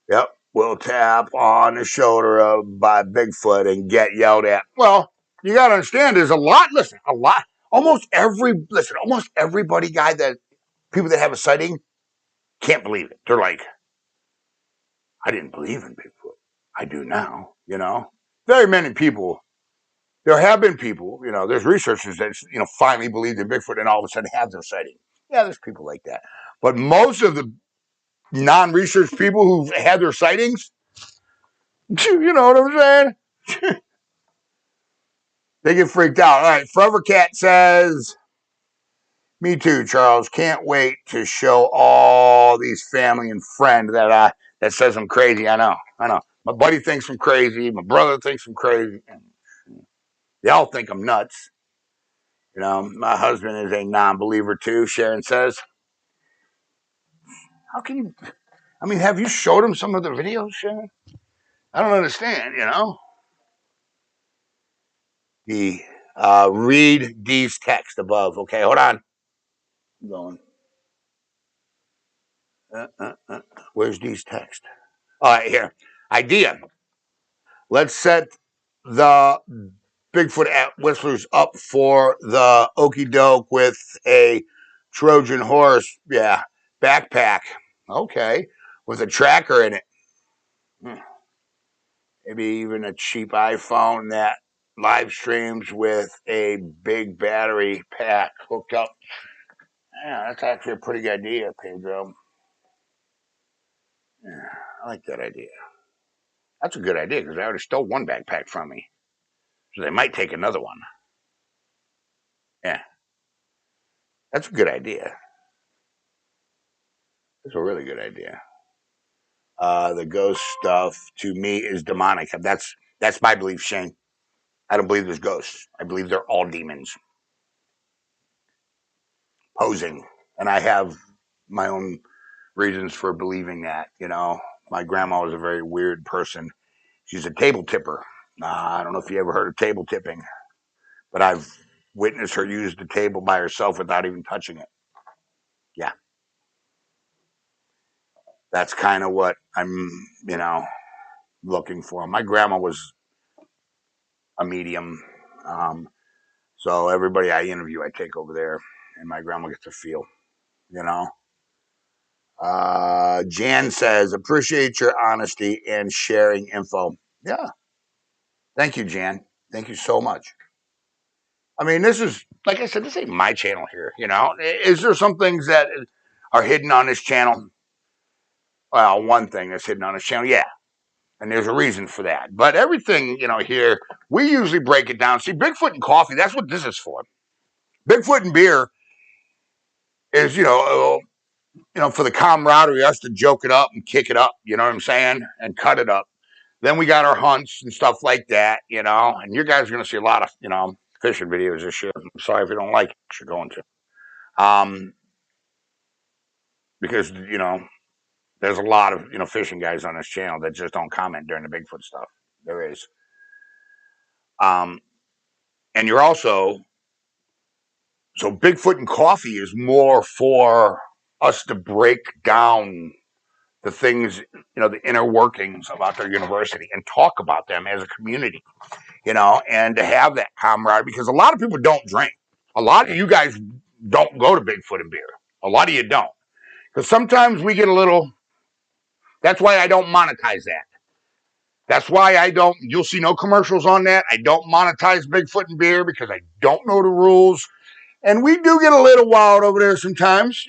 yep, will tap on the shoulder by Bigfoot and get yelled at. Well, you got to understand, there's a lot. Listen, a lot. Almost everybody, guy that people that have a sighting can't believe it. They're like, I didn't believe in Bigfoot. I do now. You know, very many people. There have been people, there's researchers that, finally believed in Bigfoot and all of a sudden have their sighting. Yeah, there's people like that. But most of the non-research people who've had their sightings, you know what I'm saying? They get freaked out. All right, Forever Cat says, me too, Charles. Can't wait to show all these family and friend that says I'm crazy. I know. My buddy thinks I'm crazy. My brother thinks I'm crazy. They all think I'm nuts. My husband is a non-believer too, Sharon says. How can you? I mean, have you showed him some of the videos, Sharon? I don't understand. The read D's text above. Okay, hold on. I'm going. Where's D's text? All right, here. Idea. Let's set the Bigfoot at Whistlers up for the okey doke with a Trojan horse, backpack. Okay, with a tracker in it. Maybe even a cheap iPhone that live streams with a big battery pack hooked up. Yeah, that's actually a pretty good idea, Pedro. Yeah, I like that idea. That's a good idea because I already stole one backpack from me. So they might take another one. Yeah, that's a good idea. That's a really good idea. The ghost stuff to me is demonic. That's my belief, Shane. I don't believe there's ghosts. I believe they're all demons posing, and I have my own reasons for believing that. My grandma was a very weird person. She's a table tipper. I don't know if you ever heard of table tipping, but I've witnessed her use the table by herself without even touching it. Yeah, that's kind of what I'm, looking for. My grandma was a medium. So everybody I interview, I take over there, and my grandma gets a feel, you know. Jan says, appreciate your honesty and sharing info. Yeah. Thank you, Jan. Thank you so much. I mean, this is, like I said, this ain't my channel here, Is there some things that are hidden on this channel? Well, one thing that's hidden on this channel, yeah. And there's a reason for that. But everything, here, we usually break it down. See, Bigfoot and coffee, that's what this is for. Bigfoot and beer is, for the camaraderie, us to joke it up and kick it up, you know what I'm saying? And cut it up. Then we got our hunts and stuff like that, and you guys are going to see a lot of, fishing videos this year. I'm sorry if you don't like it, you're going to. Because, there's a lot of, fishing guys on this channel that just don't comment during the Bigfoot stuff. There is. And you're also, so Bigfoot and Coffee is more for us to break down the things, the inner workings about their university and talk about them as a community, and to have that camaraderie, because a lot of people don't drink. A lot of you guys don't go to Bigfoot and beer. A lot of you don't. Because sometimes we get a little, that's why I don't monetize that. That's why you'll see no commercials on that. I don't monetize Bigfoot and beer because I don't know the rules. And we do get a little wild over there sometimes,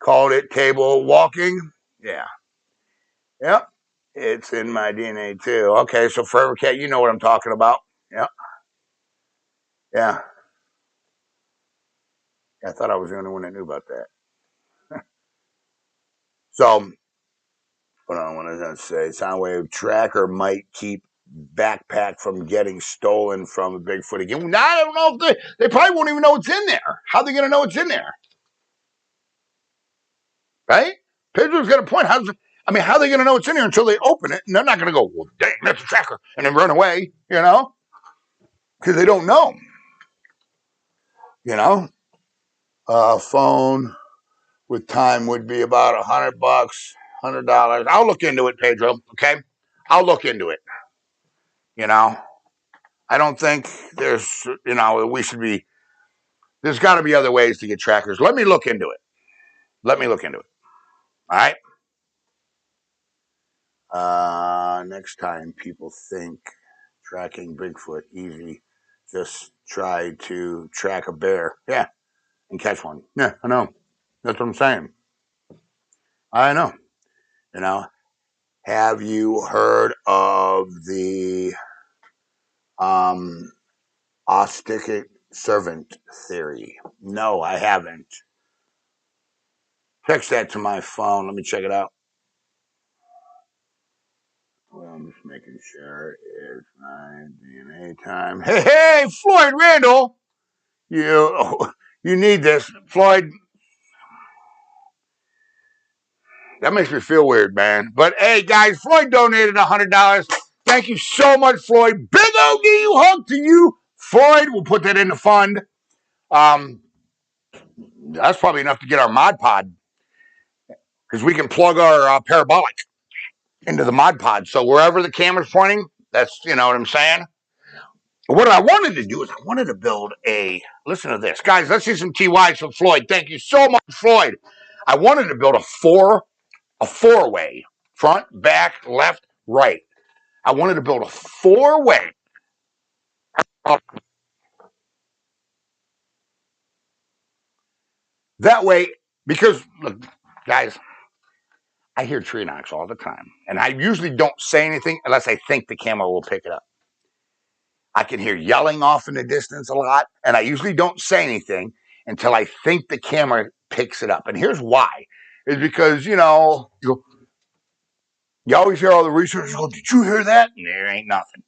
called it table walking. Yeah. Yep. It's in my DNA too. Okay, so Forever Cat, you know what I'm talking about. Yeah. Yeah. I thought I was the only one that knew about that. So, what I want to say, Soundwave tracker might keep backpack from getting stolen from a Bigfoot again. Now, I don't know if they probably won't even know it's in there. How are they going to know it's in there? Right? Pedro's got a point. How are they going to know it's in there until they open it? And they're not going to go, well, dang, that's a tracker, and then run away, because they don't know. Phone with time would be about $100, $100. I'll look into it, Pedro. Okay, I'll look into it. I don't think we should be. There's got to be other ways to get trackers. Let me look into it. All right. Next time people think tracking Bigfoot easy, just try to track a bear. Yeah, and catch one. Yeah, I know. That's what I'm saying. I know. Have you heard of the austic servant theory? No, I haven't. Text that to my phone. Let me check it out. Well, I'm just making sure it's my DNA time. Hey, Floyd Randall, you need this, Floyd. That makes me feel weird, man. But hey, guys, Floyd donated $100. Thank you so much, Floyd. Big OD hug to you, Floyd. We'll put that in the fund. That's probably enough to get our Mod Pod, because we can plug our parabolic into the Mod Pod. So wherever the camera's pointing, that's, what I'm saying. What I wanted to do is I wanted to build listen to this. Guys, let's see some TYs from Floyd. Thank you so much, Floyd. I wanted to build a four-way, front, back, left, right. I wanted to build a four-way. That way, because, look, guys, I hear tree knocks all the time. And I usually don't say anything unless I think the camera will pick it up. I can hear yelling off in the distance a lot, and I usually don't say anything until I think the camera picks it up. And here's why. Is because, you always hear all the researchers go, did you hear that? And there ain't nothing.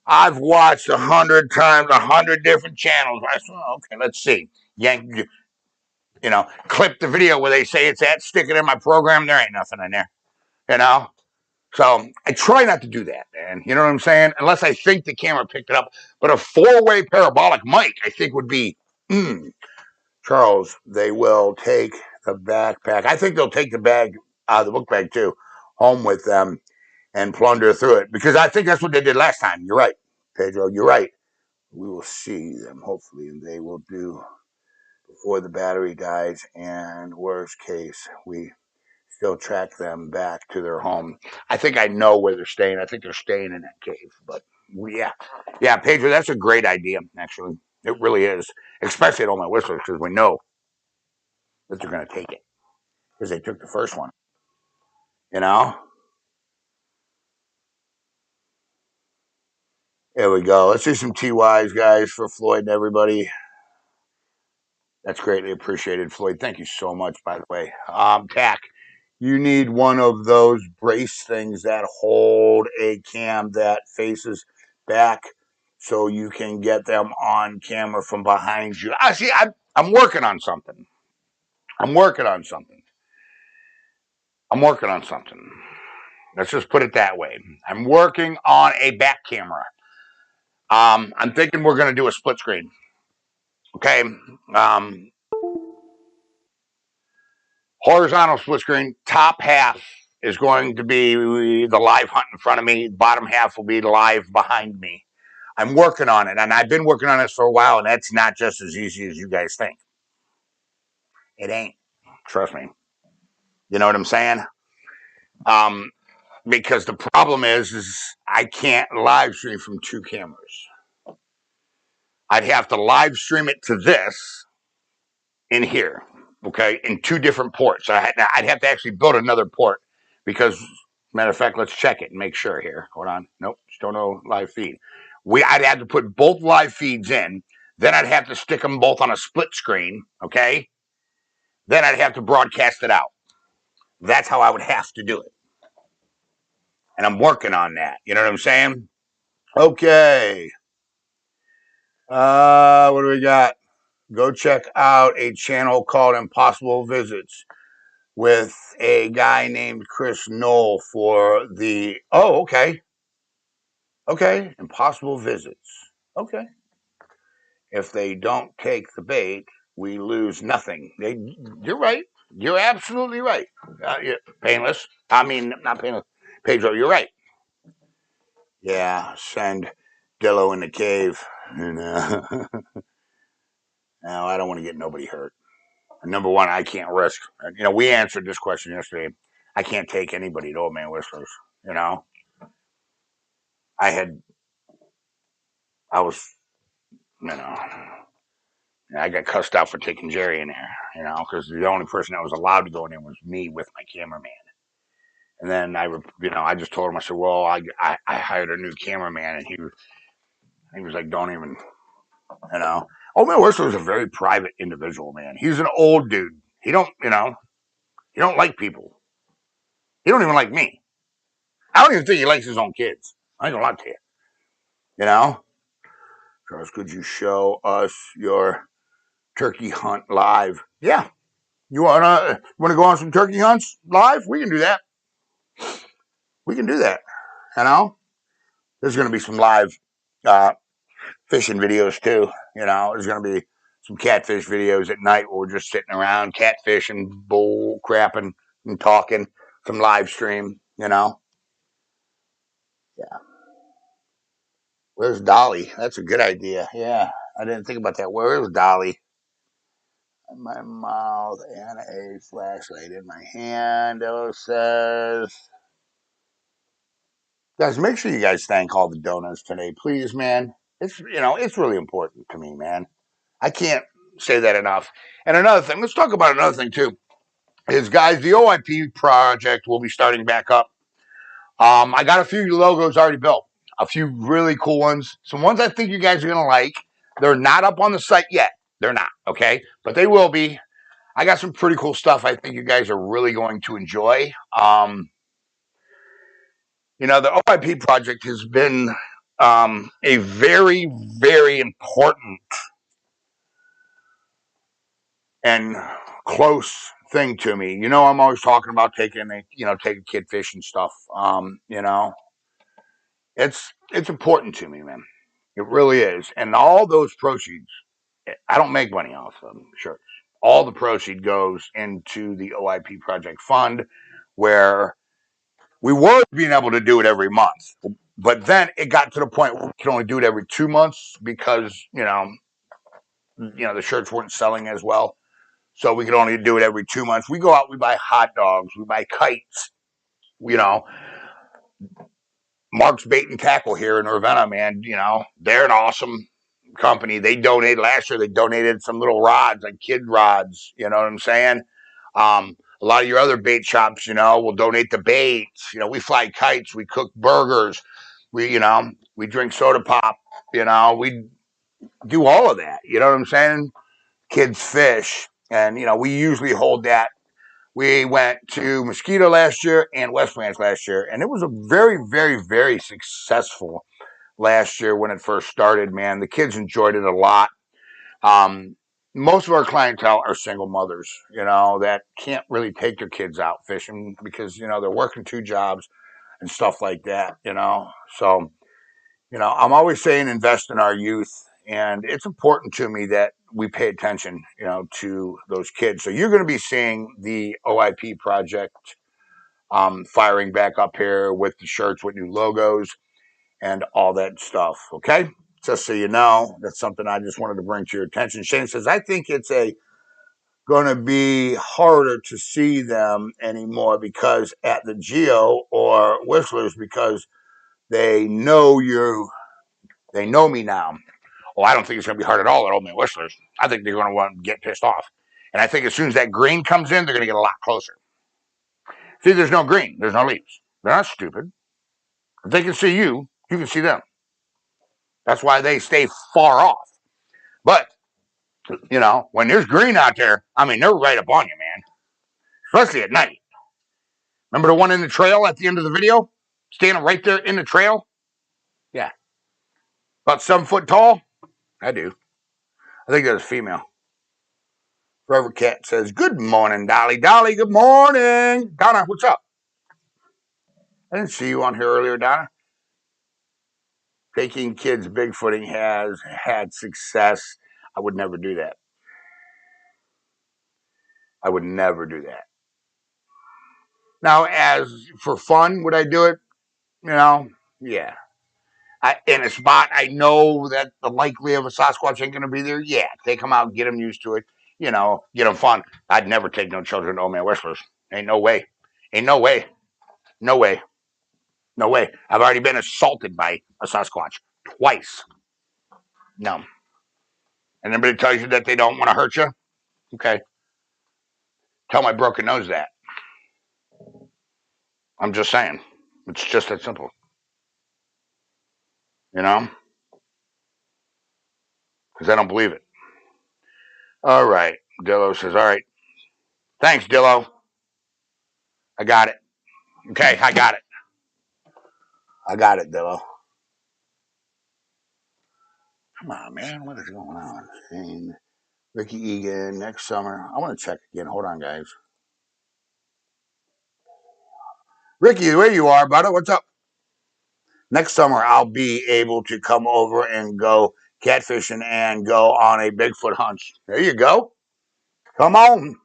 I've watched 100 times, 100 different channels. I said, oh, okay, let's see. Yank, clip the video where they say it's that, stick it in my program. There ain't nothing in there, So I try not to do that, man. You know what I'm saying? Unless I think the camera picked it up. But a four-way parabolic mic, I think, would be, Charles, they will take the backpack. I think they'll take the bag, the book bag too, home with them and plunder through it. Because I think that's what they did last time. You're right, Pedro. You're right. We will see them, hopefully, and they will do before the battery dies. And worst case, we still track them back to their home. I think I know where they're staying. I think they're staying in that cave. But yeah, Pedro, that's a great idea. Actually, it really is. Especially at all my whistlers, because we know that they're going to take it because they took the first one. You know. There we go. Let's do some TYs, guys, for Floyd and everybody. That's greatly appreciated, Floyd. Thank you so much, by the way. Tack, you need one of those brace things that hold a cam that faces back so you can get them on camera from behind you. I'm working on something. I'm working on something. Let's just put it that way. I'm working on a back camera. I'm thinking we're going to do a split screen. Okay. Horizontal split screen. Top half is going to be the live hunt in front of me. Bottom half will be live behind me. I'm working on it, and I've been working on this for a while, and that's not just as easy as you guys think. It ain't. Trust me. You know what I'm saying? Because the problem is I can't live stream from two cameras. I'd have to live stream it to this in here, okay, in two different ports. I'd have to actually build another port because, matter of fact, let's check it and make sure here. Hold on. Nope, still no live feed. I'd have to put both live feeds in. Then I'd have to stick them both on a split screen, okay? Then I'd have to broadcast it out. That's how I would have to do it. And I'm working on that. You know what I'm saying? Okay. What do we got? Go check out a channel called Impossible Visits with a guy named Chris Knoll for the. Oh, okay. Okay. Impossible Visits. Okay. If they don't take the bait, we lose nothing. You're right. You're absolutely right. Yeah, painless. I mean, not painless. Pedro, you're right. Yeah, send Dillo in the cave. No, I don't want to get nobody hurt. Number one, I can't risk. You know, we answered this question yesterday. I can't take anybody to Old Man Whistlers. You know, I was, you know, I got cussed out for taking Jerry in there, you know, because the only person that was allowed to go in there was me with my cameraman. And then I just told him, I said, well, I hired a new cameraman, and he was like, don't even, you know. Old Man Whistler is a very private individual, man. He's an old dude. He don't like people. He don't even like me. I don't even think he likes his own kids. I ain't gonna lie to you. You know? Charles, could you show us your turkey hunt live? Yeah. You wanna go on some turkey hunts live? We can do that. We can do that. You know? There's gonna be some live fishing videos too. You know, there's gonna be some catfish videos at night where we're just sitting around catfishing, bull crapping, and talking. Some live stream. You know. Yeah. Where's Dolly? That's a good idea. Yeah, I didn't think about that. Where is Dolly? In my mouth and a flashlight in my hand. Oh, says, guys, make sure you guys thank all the donors today, please, man. It's really important to me, man. I can't say that enough. And another thing, let's talk about another thing too. Is guys, the OIP project will be starting back up. I got a few logos already built, a few really cool ones. Some ones I think you guys are gonna like. They're not up on the site yet. They're not, okay? But they will be. I got some pretty cool stuff I think you guys are really going to enjoy. The OIP project has been a very, very important and close thing to me. I'm always talking about taking kid fish and stuff. It's important to me, man. It really is. And all those proceeds, I don't make money off of them, shirts. All the proceed goes into the OIP project fund, where we were being able to do it every month. But then it got to the point where we could only do it every 2 months because, the shirts weren't selling as well. So we could only do it every 2 months. We go out, we buy hot dogs, we buy kites, you know. Mark's Bait and Tackle here in Ravenna, man, they're an awesome company. They donated last year, they donated some little rods, like kid rods, you know what I'm saying? A lot of your other bait shops, will donate the baits. We fly kites, we cook burgers, we drink soda pop, we do all of that. You know what I'm saying? Kids fish. And, we usually hold that. We went to Mosquito last year and West Branch last year, and it was a very, very, very successful last year when it first started, man. The kids enjoyed it a lot. Most of our clientele are single mothers, that can't really take their kids out fishing because, they're working 2 jobs. and stuff like that, So, I'm always saying invest in our youth, and it's important to me that we pay attention, to those kids. So you're going to be seeing the OIP project firing back up here with the shirts with new logos and all that stuff. Okay, just so you know, that's something I just wanted to bring to your attention. Shane says, I think it's going to be harder to see them anymore because at the Geo or Whistlers because they know they know me now. Oh, I don't think it's going to be hard at all at Old Man Whistlers. I think they're going to want to get pissed off. And I think as soon as that green comes in, they're going to get a lot closer. See, there's no green. There's no leaves. They're not stupid. If they can see you, you can see them. That's why they stay far off. But, when there's green out there, they're right up on you, man. Especially at night. Remember the one in the trail at the end of the video? Standing right there in the trail? Yeah. About 7 foot tall? I do. I think that's a female. Forever Cat says, good morning, Dolly. Dolly, good morning. Donna, what's up? I didn't see you on here earlier, Donna. Taking kids Bigfooting has had success. I would never do that. I would never do that. Now, as for fun, would I do it? Yeah. In a spot I know that the likelihood of a Sasquatch ain't going to be there. Yeah, take them out, get them used to it. Get them fun. I'd never take no children to Old Man Whistlers. Ain't no way. Ain't no way. No way. No way. I've already been assaulted by a Sasquatch twice. No. And everybody tells you that they don't want to hurt you. Okay. Tell my broken nose that. I'm just saying. It's just that simple. Because I don't believe it. All right. Dillo says, all right. Thanks, Dillo. I got it. Okay, I got it. I got it, Dillo. Come on, man. What is going on? And Ricky Egan next summer. I want to check again. Hold on, guys. Ricky, where you are, brother? What's up? Next summer, I'll be able to come over and go catfishing and go on a Bigfoot hunt. There you go. Come on.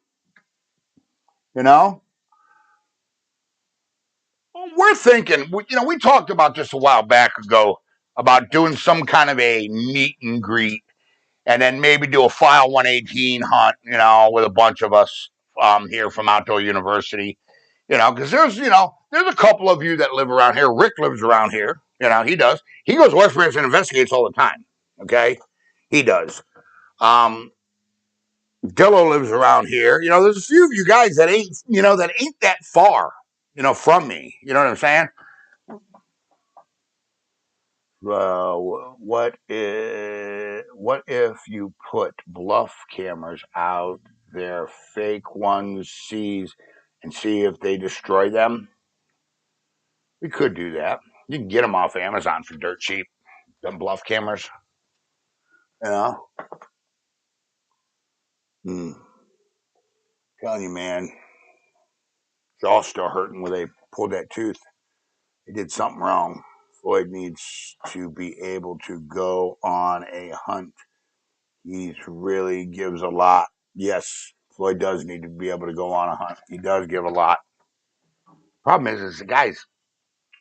We're thinking, we talked about this a while back ago about doing some kind of a meet and greet and then maybe do a File 118 hunt, with a bunch of us here from Outdoor University, because there's a couple of you that live around here. Rick lives around here. He does. He goes to West Branch and investigates all the time. Okay? He does. Dillo lives around here. There's a few of you guys that ain't that far, from me. You know what I'm saying? What if you put bluff cameras out there, fake ones, sees, and see if they destroy them? We could do that. You can get them off Amazon for dirt cheap. Them bluff cameras, you know. Telling you, man, jaw's still hurting where they pulled that tooth. They did something wrong. Floyd needs to be able to go on a hunt. He really gives a lot. Yes, Floyd does need to be able to go on a hunt. He does give a lot. Problem is guys,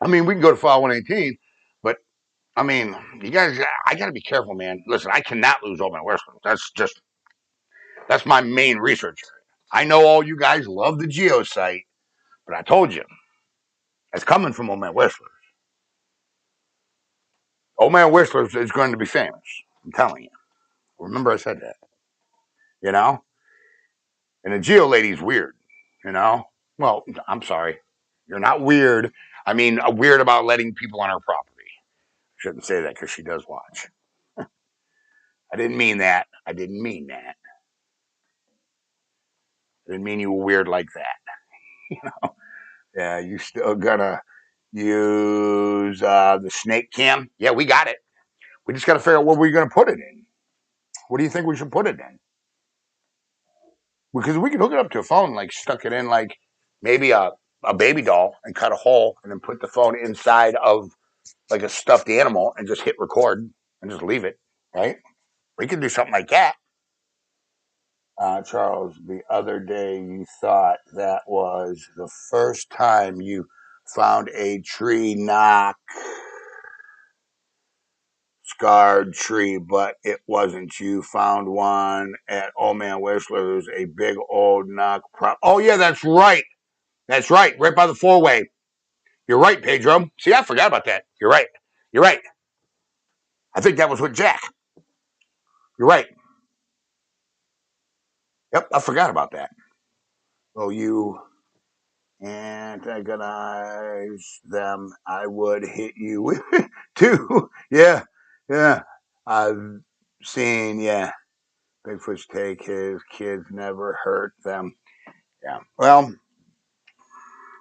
we can go to File 118, but, you guys, I got to be careful, man. Listen, I cannot lose Old Man Whistlers. That's my main research area. I know all you guys love the Geo site, but I told you, it's coming from Old Man Whistlers. Old Man Whistlers is going to be famous. I'm telling you. Remember I said that. And the Geo lady's weird, Well, I'm sorry. You're not weird. Weird about letting people on her property. I shouldn't say that because she does watch. I didn't mean that. I didn't mean you were weird like that. Yeah, you still gonna use the snake cam? Yeah, we got it. We just got to figure out what we're going to put it in. What do you think we should put it in? Because we could hook it up to a phone, like stuck it in, like maybe a a baby doll and cut a hole and then put the phone inside of like a stuffed animal and just hit record and just leave it, right? We could do something like that. Charles, the other day you thought that was the first time you found a tree knock scarred tree, but it wasn't. You found one at Old Man Whistler's, a big old knock. Oh, yeah, that's right. That's right. Right by the four-way. You're right, Pedro. See, I forgot about that. You're right. You're right. I think that was with Jack. You're right. Yep, I forgot about that. Oh, you antagonize them, I would hit you with too. Yeah, yeah. I've seen, yeah. Bigfoot's take his kids never hurt them. Yeah. Well,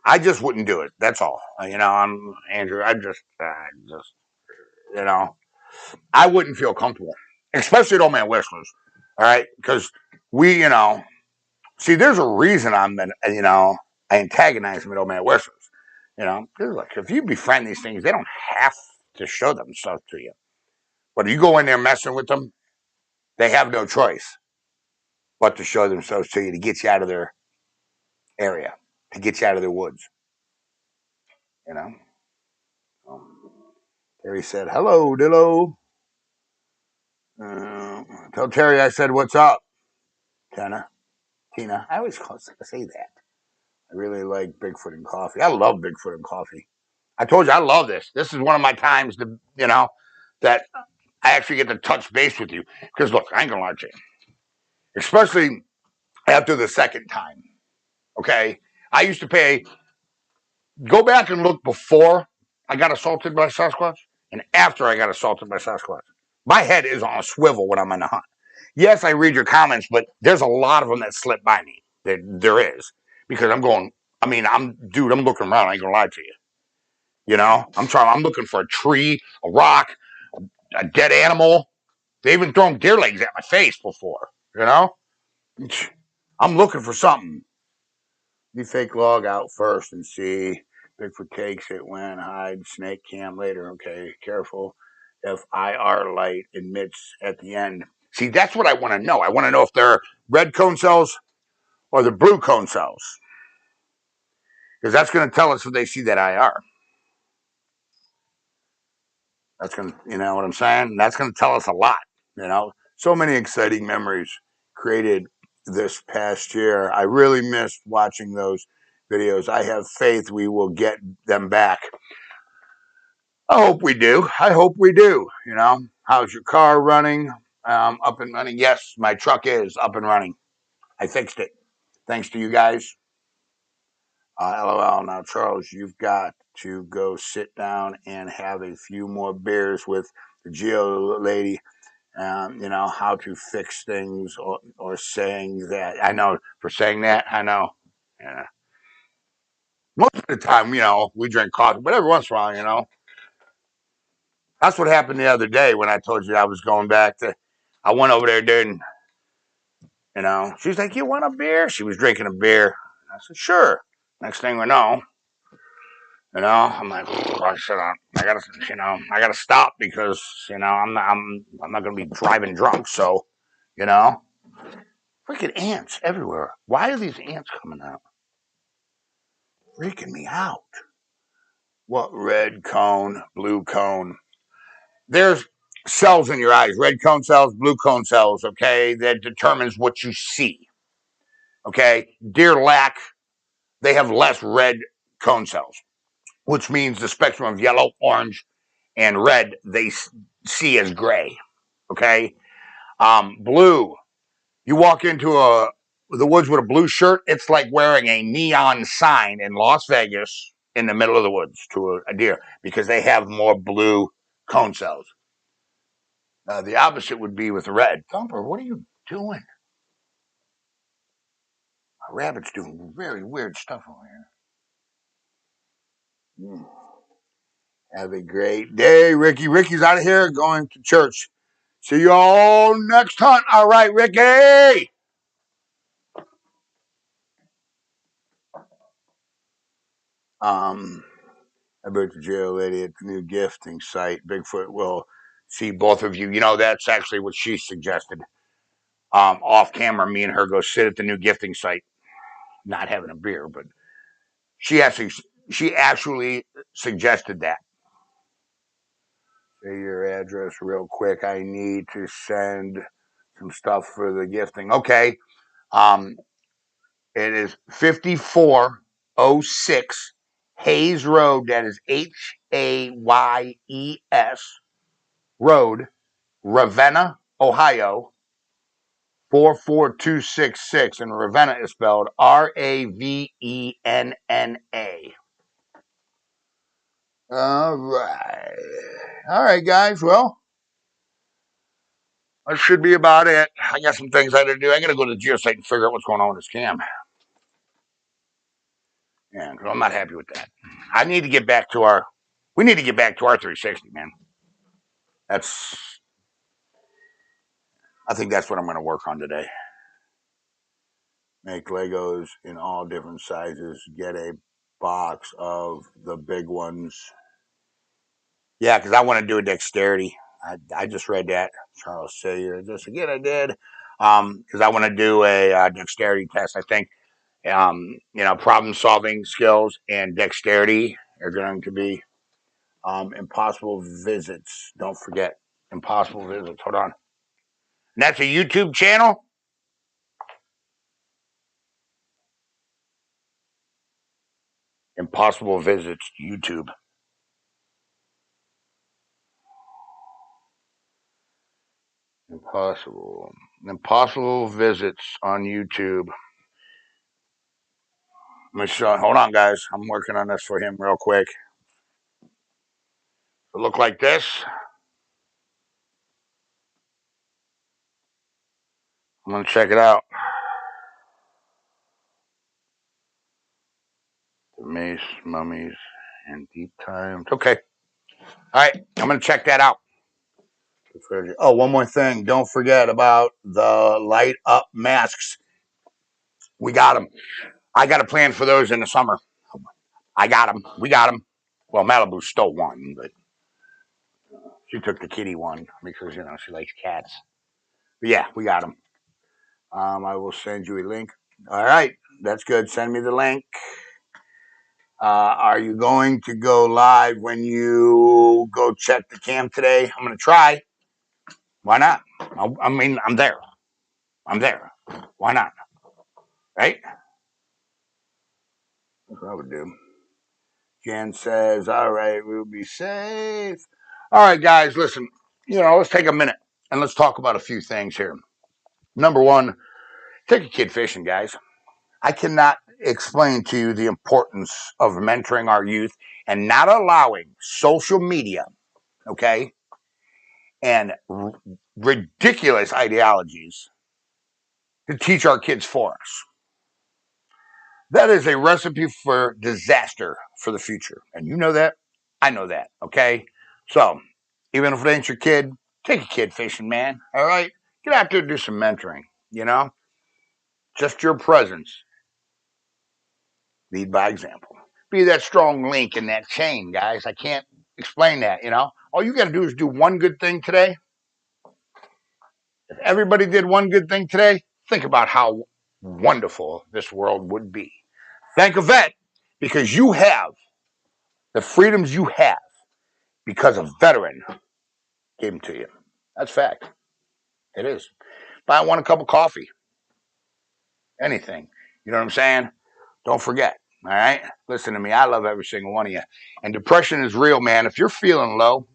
I just wouldn't do it. That's all. I'm Andrew. Just, you know, I wouldn't feel comfortable, especially at Old Man Whistler's. All right, because we, see, there's a reason I antagonize them at Old Man Whistler's. Like if you befriend these things, they don't have to show themselves to you. But if you go in there messing with them, they have no choice but to show themselves to you to get you out of their area, to get you out of their woods. You know. Terry said, "Hello, Dillo." Tell Terry I said, "What's up, Tina?" I always say that. I really like Bigfoot and coffee. I love Bigfoot and coffee. I told you I love this. This is one of my times that I actually get to touch base with you. Because look, I ain't gonna lie to you. Especially after the second time. Okay? I used to go back and look before I got assaulted by Sasquatch and after I got assaulted by Sasquatch. My head is on a swivel when I'm on the hunt. Yes, I read your comments, but there's a lot of them that slip by me. There is. Because I'm looking around. I ain't gonna lie to you. I'm looking for a tree, a rock, a dead animal. They even thrown deer legs at my face before. I'm looking for something. You fake log out first and see. Bigfoot takes it when hide snake cam later. Okay, careful. If IR light emits at the end. See, that's what I want to know. I want to know if they're red cone cells or the blue cone cells. Because that's going to tell us if they see that IR. That's going to, you know what I'm saying? That's going to tell us a lot. So many exciting memories created this past year. I really missed watching those videos. I have faith we will get them back. I hope we do. I hope we do. How's your car running? Up and running? Yes, my truck is up and running. I fixed it. Thanks to you guys. LOL. Now, Charles, you've got to go sit down and have a few more beers with the Geo lady. How to fix things or saying that. I know for saying that, I know. Yeah. Most of the time, we drink coffee, but every once in a while, That's what happened the other day when I told you I was going back I went over there, dude, and, she's like, "You want a beer?" She was drinking a beer. I said, "Sure." Next thing we know, I'm like, I gotta stop because, I'm not gonna be driving drunk. So, you know, freaking ants everywhere. Why are these ants coming out? Freaking me out. What red cone, blue cone? There's cells in your eyes, red cone cells, blue cone cells, okay, that determines what you see. Okay, deer they have less red cone cells, which means the spectrum of yellow, orange, and red they see as gray. Okay, blue. You walk into the woods with a blue shirt, it's like wearing a neon sign in Las Vegas in the middle of the woods to a deer because they have more blue cone cells. The opposite would be with red. Thumper, what are you doing? My rabbit's doing very weird stuff over here. Have a great day, Ricky. Ricky's out of here going to church. See you all next hunt. All right, Ricky. I bet the jail lady at the new gifting site, Bigfoot will see both of you. You know, that's actually what she suggested. Off camera, me and her go sit at the new gifting site, not having a beer, but she actually suggested that. Say your address real quick. I need to send some stuff for the gifting. Okay. It is 5406 Hayes Road. That is Hayes Road, Ravenna, Ohio, 44266. And Ravenna is spelled Ravenna. All right. All right, guys. Well, that should be about it. I got some things I got to do. I got to go to the geosite and figure out what's going on with this cam. Yeah, I'm not happy with that. I need to get back to our. We need to get back to our 360, man. I think that's what I'm going to work on today. Make Legos in all different sizes. Get a box of the big ones. Yeah, because I want to do a dexterity. I just read that. Charles Sayer. Just again, I did. Because I want to do a dexterity test. I think, problem solving skills and dexterity are going to be impossible visits. Don't forget impossible visits. Hold on. And that's a YouTube channel. Impossible visits YouTube. Impossible visits on YouTube. Hold on, guys. I'm working on this for him real quick. It'll look like this. I'm going to check it out. The Mace, Mummies, and Deep Times. Okay. All right. I'm going to check that out. Oh, one more thing. Don't forget about the light up masks. We got them. I got a plan for those in the summer. I got them. We got them. Well, Malibu stole one, but she took the kitty one because, she likes cats. But yeah, we got them. I will send you a link. All right. That's good. Send me the link. Are you going to go live when you go check the cam today? I'm going to try. Why not? I'm there. I'm there. Why not? Right? That's what I would do. Jan says, all right, we'll be safe. All right, guys, listen, let's take a minute and let's talk about a few things here. Number one, take a kid fishing, guys. I cannot explain to you the importance of mentoring our youth and not allowing social media, okay, and ridiculous ideologies to teach our kids for us. That is a recipe for disaster for the future. And you know that. I know that. Okay. So even if it ain't your kid, take a kid fishing, man. All right. Get out there and do some mentoring, just your presence. Lead by example. Be that strong link in that chain, guys. I can't explain that, All you got to do is do one good thing today. If everybody did one good thing today, think about how wonderful this world would be. Thank a vet because you have the freedoms you have because a veteran gave them to you. That's fact. It is. Buy one a cup of coffee. Anything. You know what I'm saying? Don't forget. All right? Listen to me. I love every single one of you. And depression is real, man. If you're feeling low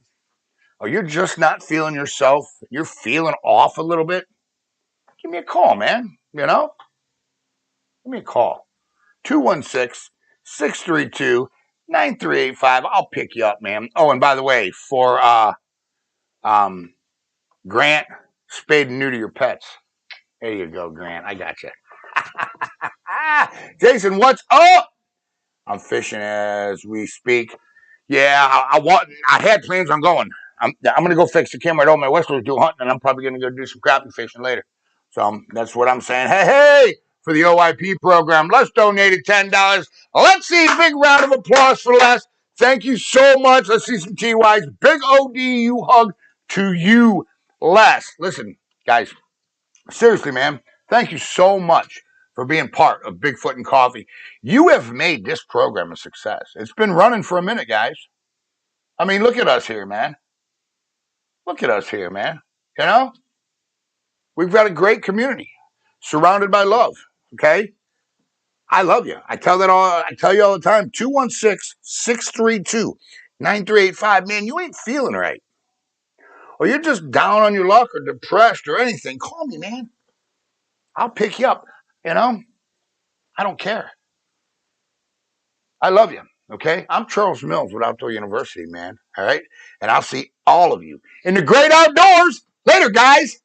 or you're just not feeling yourself, you're feeling off a little bit, give me a call, man. Give me a call. 216-632-9385. I'll pick you up, man. Oh, and by the way, for Grant, spayed and neuter your pets. There you go, Grant. I got you. Jason, what's up? I'm fishing as we speak. Yeah, I had plans on going. I'm gonna go fix the camera. I told my Westlers do hunting, and I'm probably gonna go do some crappie fishing later. So that's what I'm saying. Hey, for the OIP program. Les donated $10. Let's see a big round of applause for Les. Thank you so much. Let's see some TYs. Big ODU hug to you, Les. Listen, guys, seriously, man, thank you so much for being part of Bigfoot and Coffee. You have made this program a success. It's been running for a minute, guys. I mean, look at us here, man. Look at us here, man. You know, we've got a great community surrounded by love. Okay. I love you. I tell you all the time. 216-632-9385. Man, you ain't feeling right. Or you're just down on your luck or depressed or anything. Call me, man. I'll pick you up. You know, I don't care. I love you. Okay. I'm Charles Mills with Outdoor University, man. All right. And I'll see all of you in the great outdoors later, guys.